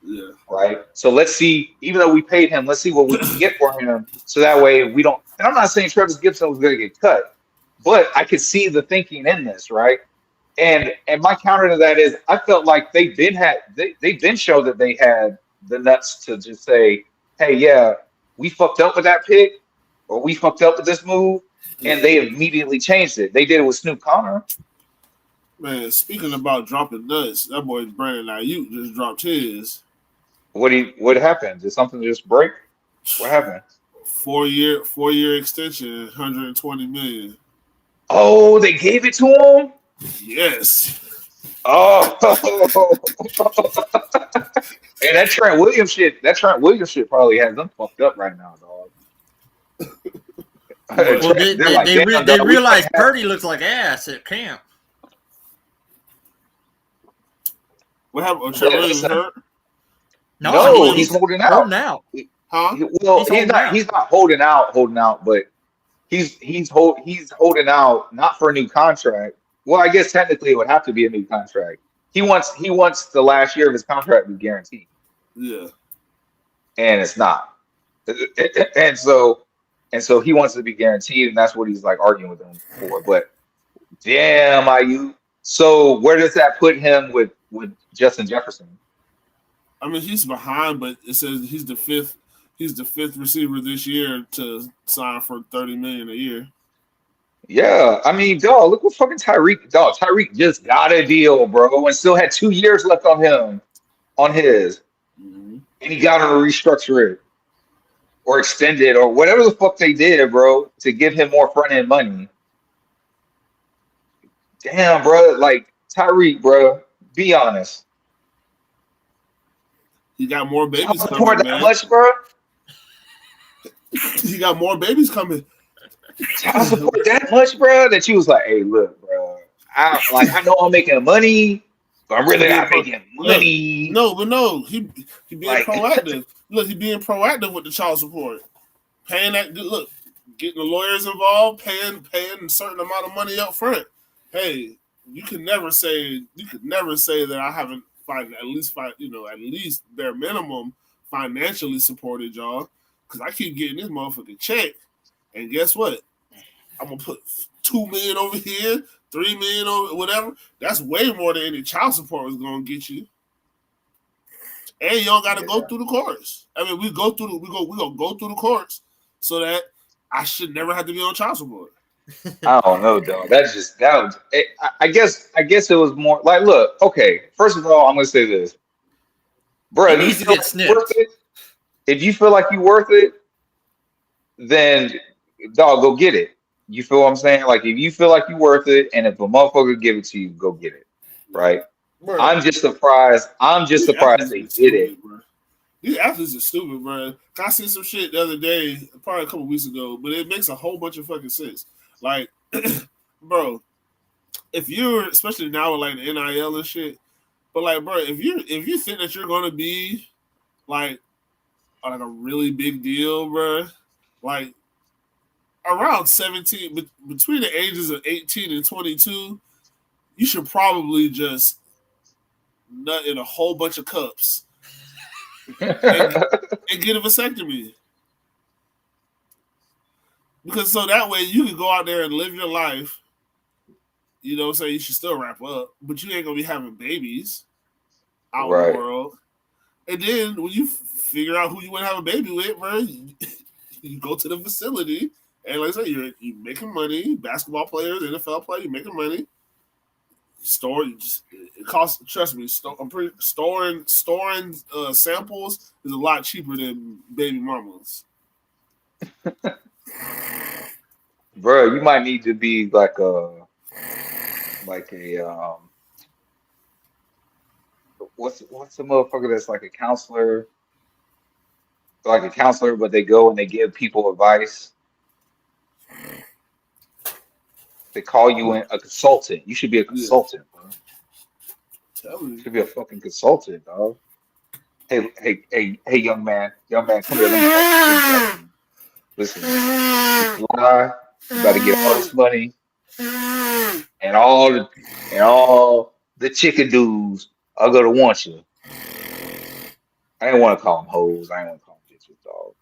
Yeah. Right. So let's see, even though we paid him, let's see what we can get for him. So that way we don't, and I'm not saying Travis Gibson was going to get cut, but I could see the thinking in this, right? And my counter to that is I felt like they've been showed that they had the nuts to just say, hey, yeah, we fucked up with that pick or we fucked up with this move. and they immediately changed it. They did it with Snoop Connor. Man, speaking about dropping nuts, that boy Brandon Ayuk just dropped his. What happened? Did something just break? What happened? 4-year extension, 120 million. Oh, they gave it to him? Yes. Oh, and that Trent Williams shit probably has them fucked up right now, dog. Well, They're like, they damn, dog, we realize can't have. Purdy looks like ass at camp. What happened? Oh, Trent Williams hurt? No, he's holding out. Holding out. Huh? Well, he's not holding out, but he's holding out not for a new contract. Well, I guess technically it would have to be a new contract. He wants the last year of his contract to be guaranteed. Yeah. And it's not. And so he wants to be guaranteed, and that's what he's like arguing with them for. But damn, IU. So where does that put him with Justin Jefferson? I mean, he's behind, but it says he's the fifth receiver this year to sign for $30 million a year. Yeah, I mean, dog, look what fucking Tyreek. Dog, Tyreek just got a deal, bro, and still had 2 years left on his, and he got him to restructure it or extend it or whatever the fuck they did, bro, to give him more front end money. Damn, bro, like Tyreek, bro, be honest. He got more babies Child coming, support man. that much, bro? He got more babies coming. Child support that much, bro? That you was like, hey, look, bro, I know I'm making money, but I'm really not making money. No, he being Like- proactive. Look, he being proactive with the child support, paying that. Look, getting the lawyers involved, paying a certain amount of money up front. Hey, you could never say that I haven't at least bare minimum financially supported y'all, because I keep getting this motherfucking check, and guess what? I'm gonna put $2 million over here, $3 million over whatever. That's way more than any child support was gonna get you. And y'all got to go through the courts. I mean, we gonna go through the courts so that I should never have to be on child support. I don't know, dog. I guess it was more like, look, okay. First of all, I'm gonna say this, bro. He needs to get snipped. If you feel like you're worth it, then dog, go get it. You feel what I'm saying? Like, if you feel like you're worth it, and if a motherfucker give it to you, go get it, right? Bro, I'm just surprised they did it. Bro. These athletes are stupid, bro. I seen some shit the other day, probably a couple weeks ago, but it makes a whole bunch of fucking sense. Like, bro, if you're, especially now with like the NIL and shit, but like, bro, if you think that you're gonna be like a really big deal, bro, like around 17, between the ages of 18 and 22, you should probably just nut in a whole bunch of cups and get a vasectomy. Because so that way you can go out there and live your life. You know what I'm saying? You should still wrap up, but you ain't going to be having babies out in the world. And then when you figure out who you want to have a baby with, bro, you go to the facility. And like I said, you're making money. Basketball players, NFL players, you're making money. It costs. Trust me, storing samples is a lot cheaper than baby mamas. Bro, you might need to be like a what's the motherfucker that's like a counselor, but they go and they give people advice. They call you a consultant. You should be a consultant, bro. You should be a fucking consultant, dog. Hey, young man, come here. Listen, you lie, you got to get all this money and all the chickadoos are gonna want you. I didn't want to call them hoes. I didn't want to call them bitches, dog.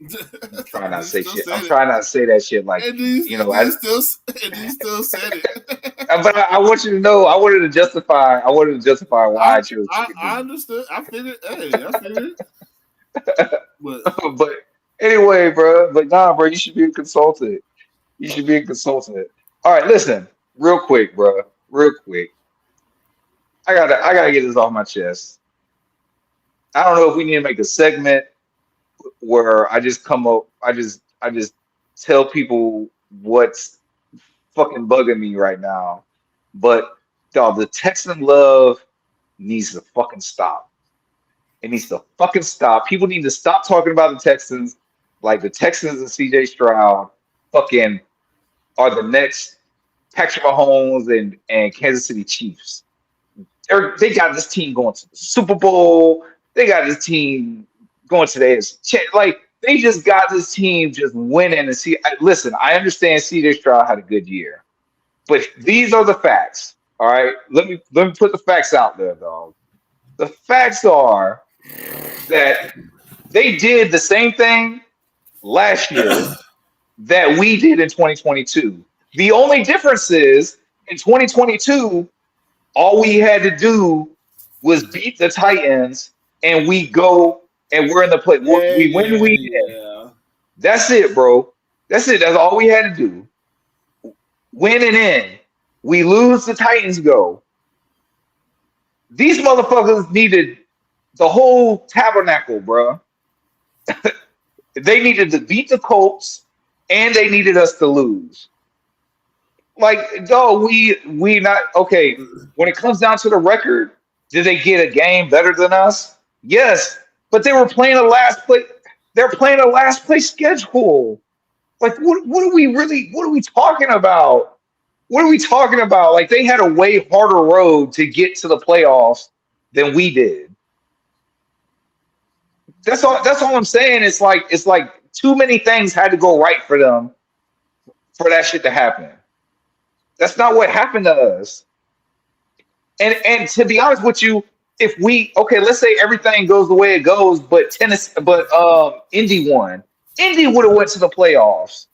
I'm trying not to say shit. I'm trying not to say that shit like, and you still said it. But I want you to know. I wanted to justify why I chose. I understood. I figured. Hey, I figured. But anyway, bro. But nah, bro. You should be a consultant. You should be a consultant. All right, listen, real quick, bro. Real quick. I gotta get this off my chest. I don't know if we need to make a segment where I just come up, I just tell people what's fucking bugging me right now. But dog, the Texan love needs to fucking stop. It needs to fucking stop. People need to stop talking about the Texans like the Texans and CJ Stroud fucking are the next Patrick Mahomes and Kansas City Chiefs. They got this team going to the Super Bowl. They got this team going to the AFC. Like they just got this team just winning. And listen, I understand CJ Stroud had a good year, but these are the facts. All right, let me put the facts out there, dog. The facts are that they did the same thing last year that we did in 2022. The only difference is in 2022, all we had to do was beat the Titans, and we go and we're in the play. We win, we in. That's it, bro. That's it. That's all we had to do. Win and in. We lose, the Titans go. These motherfuckers needed the whole tabernacle, bro. They needed to beat the Colts, and they needed us to lose. Like, dog, we not okay. When it comes down to the record, did they get a game better than us? Yes, but they were playing a last play. They're playing a last place schedule. Like, what are we talking about? What are we talking about? Like, they had a way harder road to get to the playoffs than we did. That's all I'm saying. It's like too many things had to go right for them for that shit to happen. That's not what happened to us. And to be honest with you, if let's say everything goes the way it goes, but Indy won. Indy would have went to the playoffs.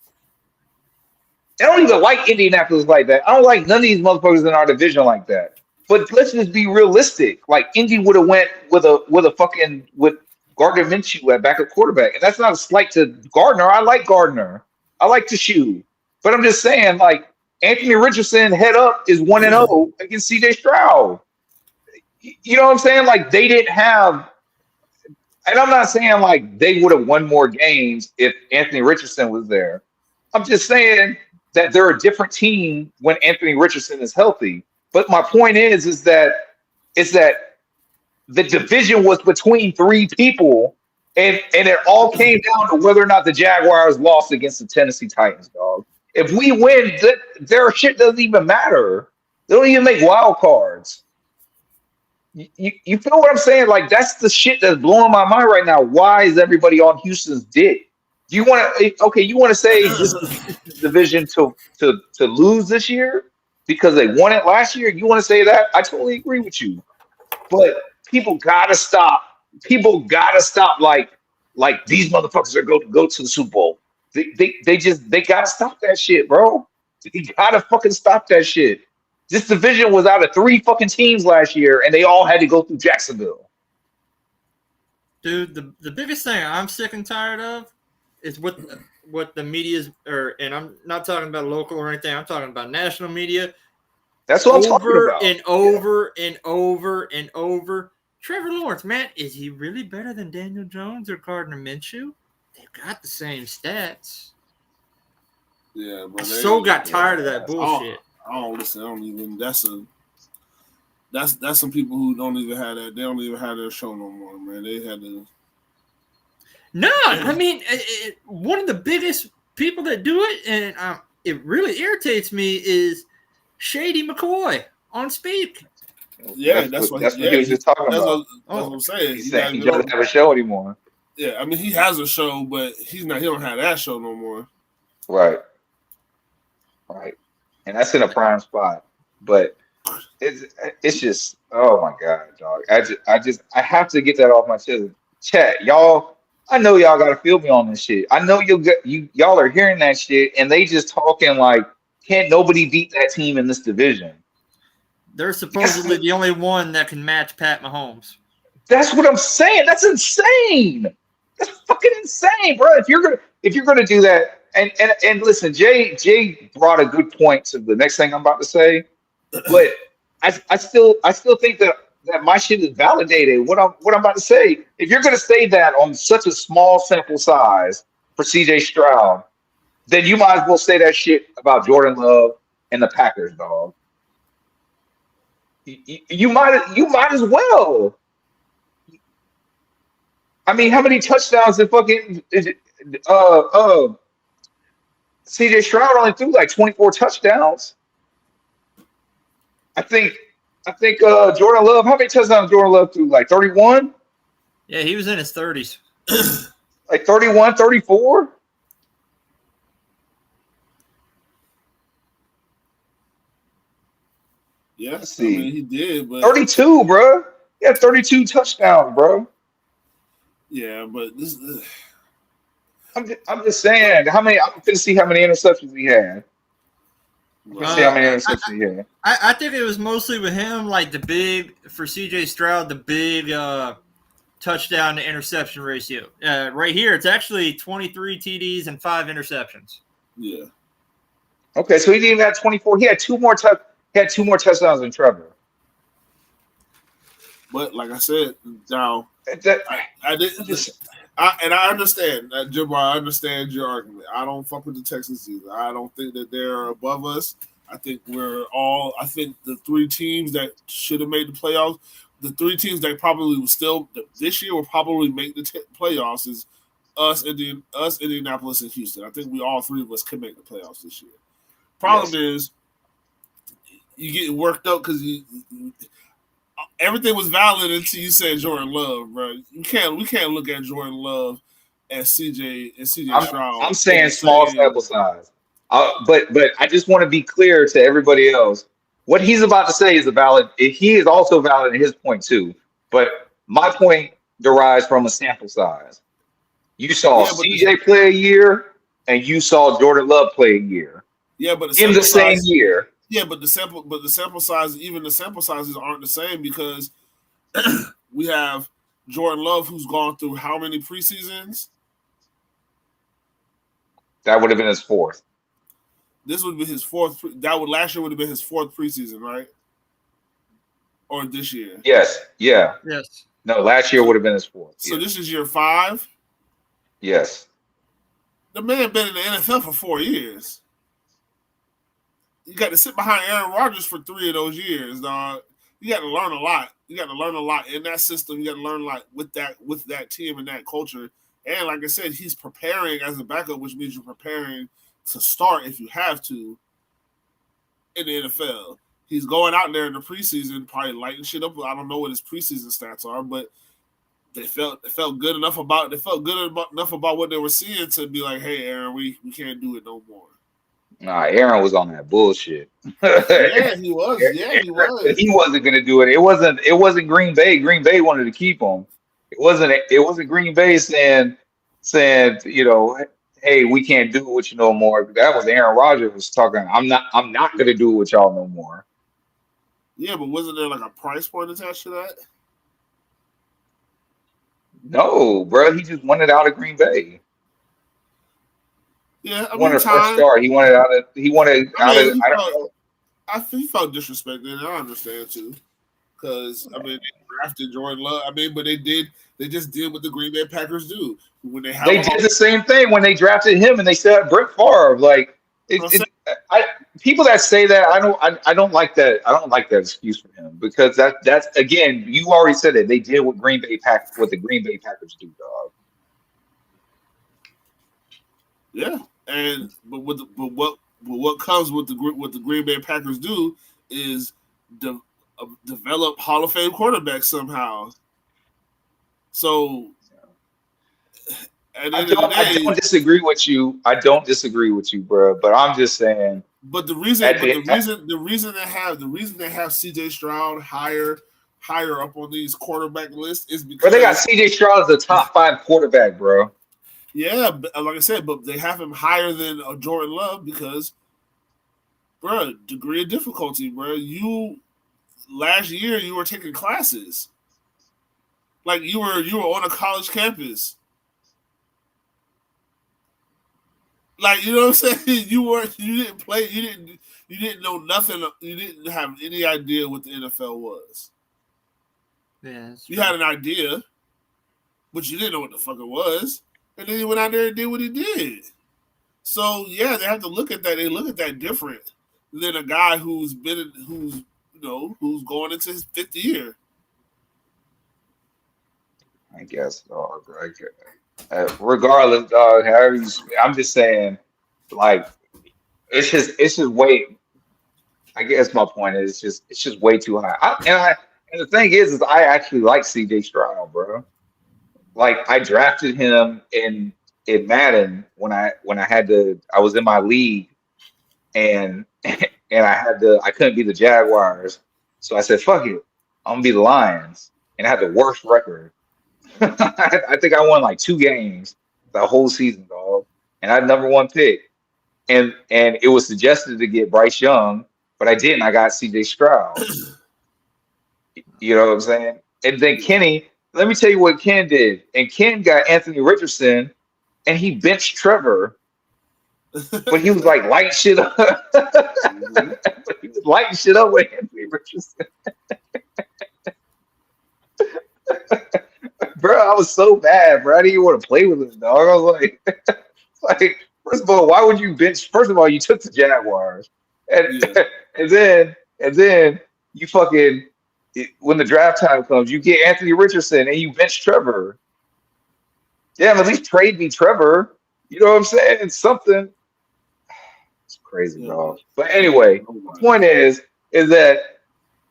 I don't even like Indianapolis like that. I don't like none of these motherfuckers in our division like that. But let's just be realistic. Like Indy would have went with Gardner Minshew at backup quarterback. And that's not a slight to Gardner. I like Gardner. I like the shoe. But I'm just saying, like, Anthony Richardson head up is 1-0 against CJ Stroud. You know what I'm saying? Like they didn't have, and I'm not saying like they would have won more games if Anthony Richardson was there. I'm just saying that they're a different team when Anthony Richardson is healthy. But my point is that the division was between three people, and it all came down to whether or not the Jaguars lost against the Tennessee Titans, dog. If we win, their shit doesn't even matter. They don't even make wild cards. You feel what I'm saying? Like, that's the shit that's blowing my mind right now. Why is everybody on Houston's dick? Do you want to? You want to say this division to lose this year because they won it last year? You want to say that? I totally agree with you. But people gotta stop. People gotta stop. Like these motherfuckers are going to go to the Super Bowl. They gotta stop that shit, bro. They gotta fucking stop that shit. This division was out of 3 fucking teams last year, and they all had to go through Jacksonville. Dude, the biggest thing I'm sick and tired of is what the media's, and I'm not talking about local or anything. I'm talking about national media. That's what I'm talking about. And over and over and over. Trevor Lawrence, man, is he really better than Daniel Jones or Gardner Minshew? They've got the same stats. Yeah, but I got tired of that bullshit. I don't listen. I don't even. That's some people who don't even have that. They don't even have their show no more, man. They had to. No, I mean, one of the biggest people that do it, and it really irritates me, is Shady McCoy on Speak. Yeah, that's what he was just talking about. That's what I'm saying. He's saying he doesn't have a show anymore. Yeah, I mean, he has a show, but he don't have that show no more. Right. And that's in a prime spot. But it's just, oh my God, dog. I have to get that off my chest. Chat, y'all, I know y'all gotta feel me on this shit. I know y'all are hearing that shit and they just talking like, can't nobody beat that team in this division. They're supposedly the only one that can match Pat Mahomes. That's what I'm saying. That's insane. That's fucking insane, bro. If you're gonna do that, and listen, Jay brought a good point to the next thing I'm about to say, but I still think that my shit is validated. What I'm about to say. If you're gonna say that on such a small sample size for CJ Stroud, then you might as well say that shit about Jordan Love and the Packers, dog. You might as well. I mean, how many touchdowns did fucking uh uh CJ Stroud only threw like 24 touchdowns? I think I think Jordan Love, how many touchdowns Jordan Love threw? Like 31? Yeah, he was in his 30s. Like 31, 34? Yeah, Let's I mean see. he did, but 32, bro. He had 32 touchdowns, bro. yeah, but this. I'm just saying, how many? I'm gonna see how many interceptions he had. Let's see how Well, many interceptions he had. I think it was mostly with him, like the big for CJ Stroud, the big touchdown to interception ratio. Right here, it's actually 23 TDs and 5 interceptions. yeah, Okay, so he didn't even have 24. He had two more touchdowns than Trevor. but like I said, now That, I I'm didn't. just I understand that, Jimbo. I understand your argument. I don't fuck with the Texans either. I don't think that they're above us. I think we're all. I think the 3 teams that should have made the playoffs, the 3 teams that probably will still this year will probably make the playoffs is us, Indianapolis, and Houston. I think we all 3 of us can make the playoffs this year. Problem is, you get worked up because everything was valid until you said Jordan Love, bro. We can't look at Jordan Love and CJ I'm Stroud in saying the small sample same. size. But I just want to be clear to everybody else. What he's about to say is a valid. He is also valid in his point too. But my point derives from a sample size. You saw Yeah, but CJ play a year, and you saw Jordan Love play a year the in the sample same size. year. Yeah, but the sample size, even the sample sizes aren't the same because we have Jordan Love who's gone through how many preseasons? That would have been his fourth. This would be his 4th. Last year would have been his 4th preseason, right? Or this year? Yes. Yeah. Yes. No, last year So, would have been his fourth. so Yes. this is year 5. Yes. The man been in the NFL for 4 years. You got to sit behind Aaron Rodgers for 3 of those years, dog. You got to learn a lot. You got to learn a lot in that system. You got to learn a lot with that team and that culture. And like I said, he's preparing as a backup, which means you're preparing to start if you have to in the NFL. He's going out there in the preseason, probably lighting shit up. I don't know what his preseason stats are, but they felt good enough about enough about what they were seeing to be like, hey, Aaron, we can't do it no more. Nah, Aaron was on that bullshit. Yeah, he was. Yeah, he was. He wasn't gonna do it. It wasn't Green Bay. Green Bay wanted to keep him. It wasn't Green Bay saying, hey, we can't do it with you no more. That was Aaron Rodgers was talking. I'm not gonna do it with y'all no more. Yeah, but wasn't there like a price point attached to that? No, bro. He just wanted out of Green Bay. Yeah, I He mean, wanted a fresh time. start. He wanted out of. He wanted I out of. mean, I don't know. he felt disrespected, and I understand too. Because I mean, they drafted Jordan Love. I mean, but they just did what the Green Bay Packers do when they have They a did the same thing when they drafted him, and they said Brett Favre. Like I people that say that I don't like that. I don't like that excuse for him because that's again you already said it. They did what what the Green Bay Packers do, dog. Yeah, but what comes with what the Green Bay Packers do is develop Hall of Fame quarterbacks somehow. So at the end of the I day, don't disagree with you. I don't disagree with you, bro. But I'm just saying. but the reason they have CJ Stroud higher up on these quarterback lists is Bro, they got because CJ Stroud as the top 5 quarterback, bro. yeah, like I said, but they have him higher than Jordan Love because, bro, degree of difficulty, bro. Last year you were taking classes, like you were on a college campus. Like, you know what I'm saying? You didn't play, you didn't know nothing, you didn't have any idea what the NFL was. Yeah, you had an idea, but you didn't know what the fuck it was. And then he went out there and did what he did. So yeah, they have to look at that. They look at that different than a guy who's going into his 5th year. I guess, dog. Regardless, dog. However you, I'm just saying, like, it's just way. I guess my point is it's just way too high. And the thing is I actually like C.J. Stroud, bro. Like I drafted him in Madden when I was in my league and and I couldn't be the Jaguars, so I said fuck it, I'm gonna be the Lions, and I had the worst record. I think I won like 2 games the whole season, dog, and I had #1 pick, and it was suggested to get Bryce Young, but I didn't. I got C.J. Stroud. You know what I'm saying? And then Kenny, let me tell you what Ken did. And Ken got Anthony Richardson, and he benched Trevor, but he was like lighting shit up. He was lighting shit up with Anthony Richardson. Bro, I was so bad, bro. I didn't even want to play with him, dog. I was like, first of all, why would you bench? First of all, you took the Jaguars, and Yeah. and then you fucking when the draft time comes, you get Anthony Richardson and you bench Trevor. Damn, at least trade me Trevor. You know what I'm saying? It's something. It's crazy, dog. But anyway, the point is that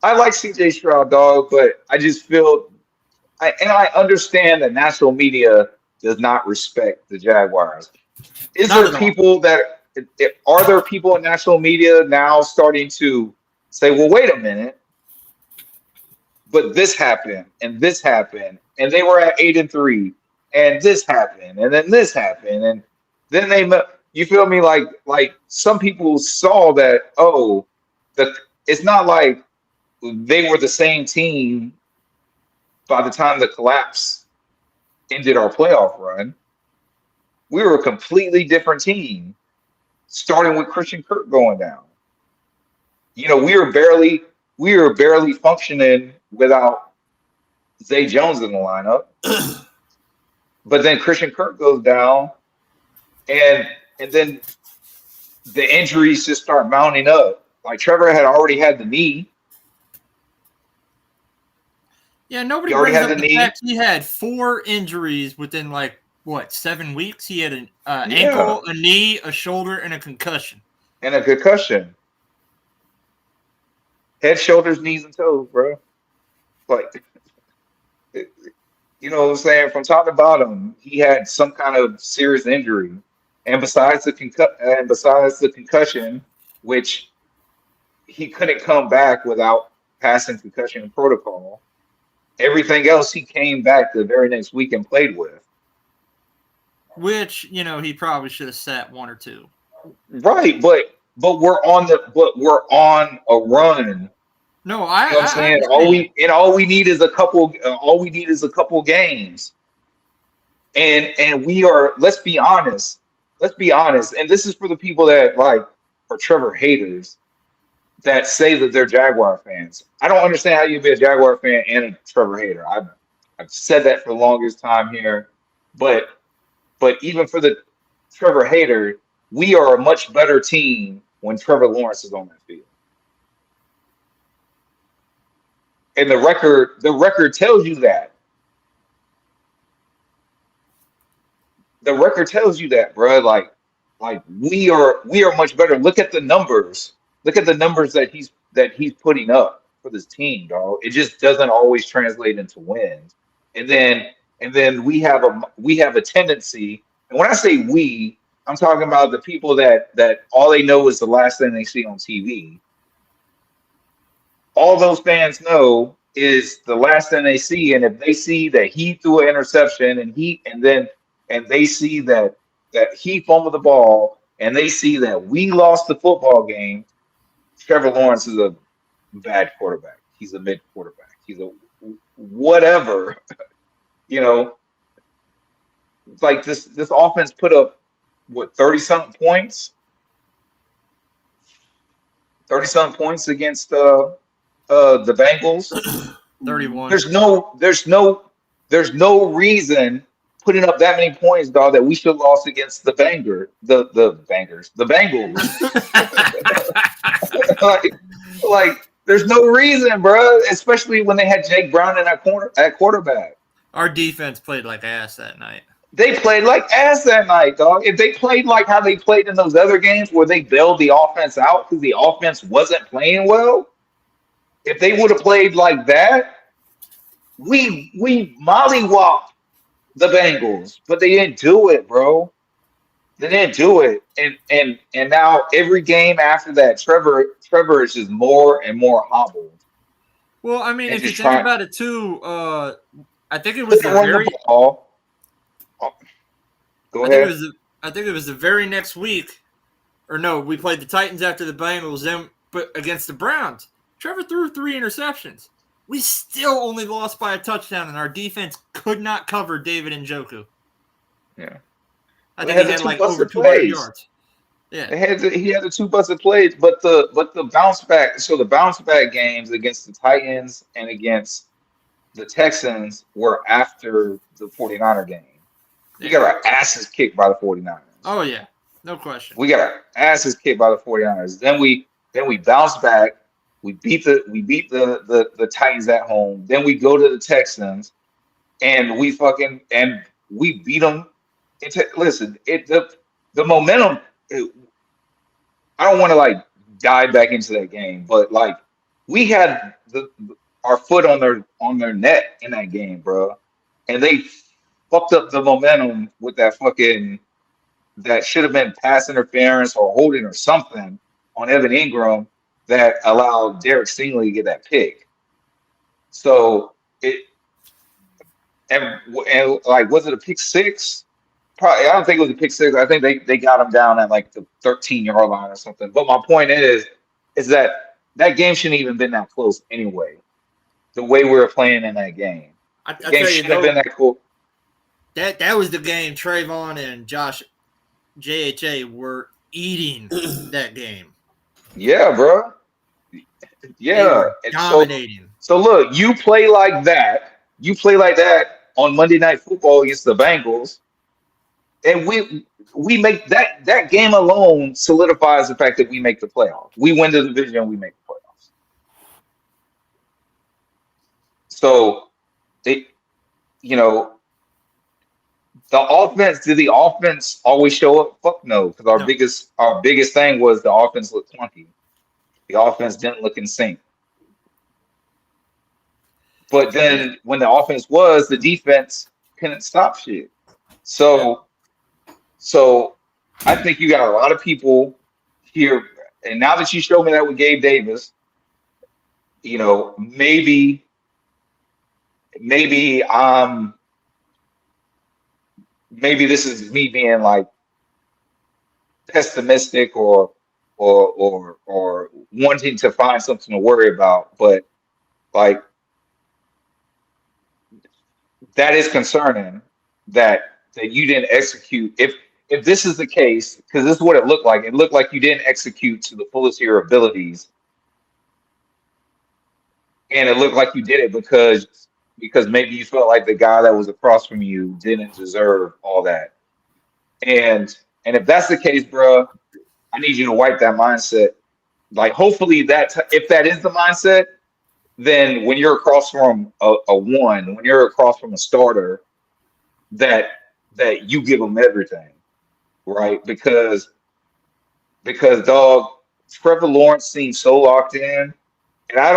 I like CJ Stroud, dog, but I just feel I understand that national media does not respect the Jaguars. Not at all. Are there people in national media now starting to say, well, wait a minute, but this happened and this happened, and they were at 8-3, and this happened, and then this happened, and then you feel me? Like some people saw that, oh, it's not like they were the same team by the time the collapse ended our playoff run. We were a completely different team, starting with Christian Kirk going down. You know, we were barely functioning without Zay Jones in the lineup. But then Christian Kirk goes down, and then the injuries just start mounting up. Like Trevor had already had the knee. Yeah, nobody He already brings had up the the knee. fact he had 4 injuries within like what 7 weeks. He had an Yeah. ankle, a knee, a shoulder, and a concussion. And a concussion. Head, shoulders, knees, and toes, bro. Like, you know what I'm saying? From top to bottom, he had some kind of serious injury. And besides the concussion, which he couldn't come back without passing concussion protocol, everything else he came back the very next week and played with. Which, you know, he probably should have sat 1 or 2. Right, but we're on a run. No, You know what I'm saying? understand. All we need is a couple games. And we are, let's be honest, and this is for the people that like are Trevor haters that say that they're Jaguar fans. I don't understand how you can be a Jaguar fan and a Trevor hater. I've said that for the longest time here, but even for the Trevor hater, we are a much better team when Trevor Lawrence is on that field. And the record tells you that. The record tells you that, bro. Like we are much better. Look at the numbers. Look at the numbers that he's putting up for this team, dog. It just doesn't always translate into wins. And then we have a tendency. And when I say we, I'm talking about the people that all they know is the last thing they see on TV. All those fans know is the last thing they see, and if they see that he threw an interception and they see that he fumbled the ball, and they see that we lost the football game, Trevor Lawrence is a bad quarterback. He's a mid quarterback. He's a whatever. You know, like this offense put up what 30-something points, 30-something points against the Bengals. 31. There's no reason putting up that many points, dog, that we should have lost against the Bengals. like there's no reason, bro. Especially when they had Jake Brown in at quarterback. Our defense played like ass that night. They played like ass that night, dog. If they played like how they played in those other games where they bailed the offense out because the offense wasn't playing well, if they would have played like that, we mollywopped the Bengals, but they didn't do it, bro. They didn't do it, and now every game after that, Trevor is just more and more hobbled. Well, I mean, And if you just think trying about it too, I think it was to the run very. the ball. Go ahead. I think it was the very next week, or no, we played the Titans after the Bengals, then but against the Browns. Trevor threw 3 interceptions. We still only lost by a touchdown, and our defense could not cover David Njoku. Yeah, I They think he had had the like two over busted 200 plays. yards. Yeah, He had the 2 busted plays, but the bounce back. So the bounce back games against the Titans and against the Texans were after the 49er game. We got our asses kicked by the 49ers. Oh yeah, no question. We got our asses kicked by the 49ers. Then we bounced back. We beat the Titans at home. Then we go to the Texans and we beat them. Listen, the momentum. I don't want to like dive back into that game, but like we had our foot on their neck in that game, bro, and they fucked up the momentum with that should have been pass interference or holding or something on Evan Ingram that allowed Derek Stingley to get that pick. So and like was it a pick six? Probably, I don't think it was a pick six. I think they got him down at like the 13-yard line or something. But my point is that game shouldn't even been that close anyway. The way we were playing in that game, I the game tell you, shouldn't have been that cool. that was the game Trayvon and Josh JHA were eating that game. Yeah, bro. They Yeah, were and dominating. so look, you play like that. You play like that on Monday Night Football against the Bengals, and we make that game alone solidifies the fact that we make the playoffs. We win the division, we make the playoffs. So it, you know, did the offense always show up? Fuck no, because No. our biggest thing was the offense looked clunky. The offense didn't look in sync. But then when the offense the defense couldn't stop shit. So I think you got a lot of people here, and now that you showed me that with Gabe Davis, you know, maybe this is me being like pessimistic or wanting to find something to worry about, but like that is concerning that you didn't execute. If this is the case, because this is what it looked like. It looked like you didn't execute to the fullest of your abilities, and it looked like you did it because maybe you felt like the guy that was across from you didn't deserve all that. And if that's the case, bro, I need you to wipe that mindset. Like, hopefully if that is the mindset, then when you're across from when you're across from a starter, that you give them everything, right? Because dog, Trevor Lawrence seems so locked in, and I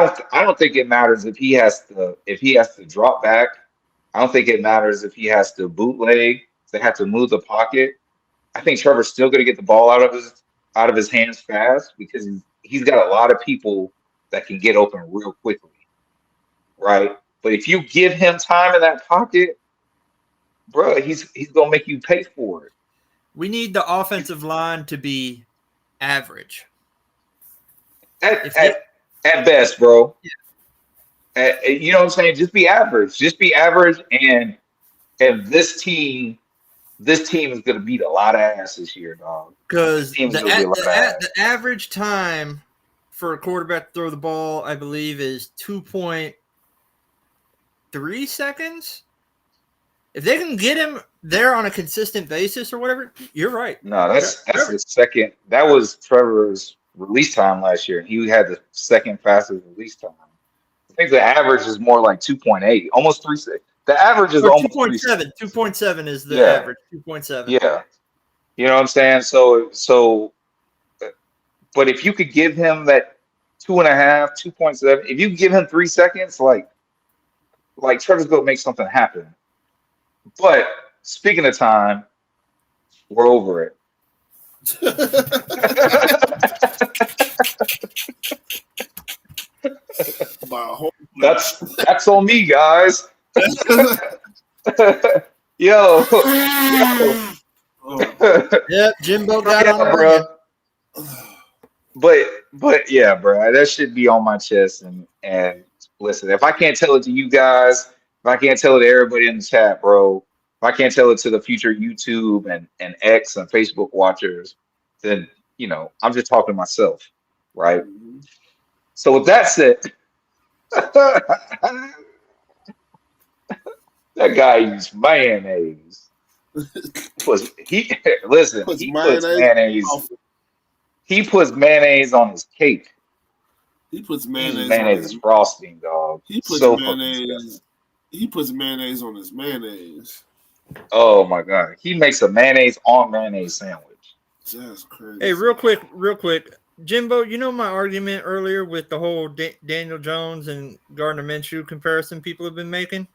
don't think it matters if he has to drop back. I don't think it matters if he has to bootleg. If they have to move the pocket. I think Trevor's still going to get the ball out of his hands fast because he's got a lot of people that can get open real quickly, right? But if you give him time in that pocket, bro, he's gonna make you pay for it. We need the offensive line to be average. At best, bro. Yeah. You know what I'm saying? Just be average. Just be average, and this team this team is going to beat a lot of ass this year, dog. This Because team is going to beat a lot of ass. the average time for a quarterback to throw the ball, I believe, is 2.3 seconds. If they can get him there on a consistent basis or whatever, you're right. No, that's the second. That was Trevor's release time last year. He had the second fastest release time. I think the average is more like 2.8, almost 3 seconds. The average is almost 2.7. 2.7 is the average. 2.7. Yeah. You know what I'm saying? So, but if you could give him that 2.5, 2.7, if you give him 3 seconds, like Trevor's going to make something happen. But speaking of time, we're over it. That's on me, guys. Yo. Yep, Jimbo got on bro. But yeah, bro, that should be on my chest. And listen, if I can't tell it to you guys, if I can't tell it to everybody in the chat, bro, if I can't tell it to the future YouTube and X and Facebook watchers, then I'm just talking to myself, right? So with that said, that guy used mayonnaise. He puts mayonnaise. He puts mayonnaise on his cake. He puts mayonnaise. Mayonnaise is frosting, dog. He puts mayonnaise. He puts mayonnaise on his mayonnaise. Oh my god, he makes a mayonnaise on mayonnaise sandwich. That's crazy. Hey, real quick, Jimbo. You know my argument earlier with the whole Daniel Jones and Gardner Minshew comparison people have been making.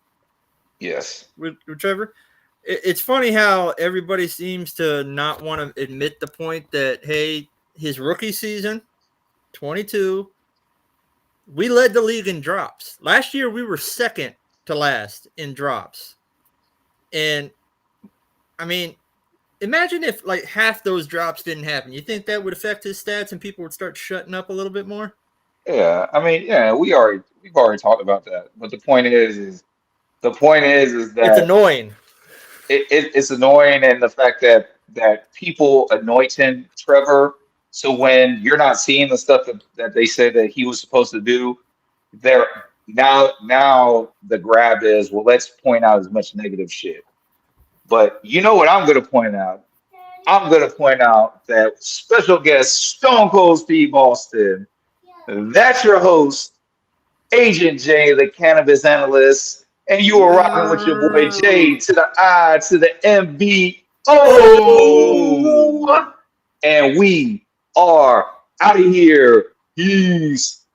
Yes. With Trevor. It's funny how everybody seems to not want to admit the point that, hey, his rookie season, 22, we led the league in drops. Last year, we were second to last in drops. And, I mean, imagine if, like, half those drops didn't happen. You think that would affect his stats and people would start shutting up a little bit more? Yeah, I mean, yeah, we've already talked about that. But the point is that it's annoying. It's annoying, and the fact that people anointing Trevor. So when you're not seeing the stuff that they said that he was supposed to do, now the grab is, well, let's point out as much negative shit. But you know what I'm going to point out? I'm going to point out that special guest Stone Cold Steve Austin. That's your host, Agent J, the cannabis analyst. And you were rocking with your boy J to the I to the M-B-O. And we are out of here. Peace.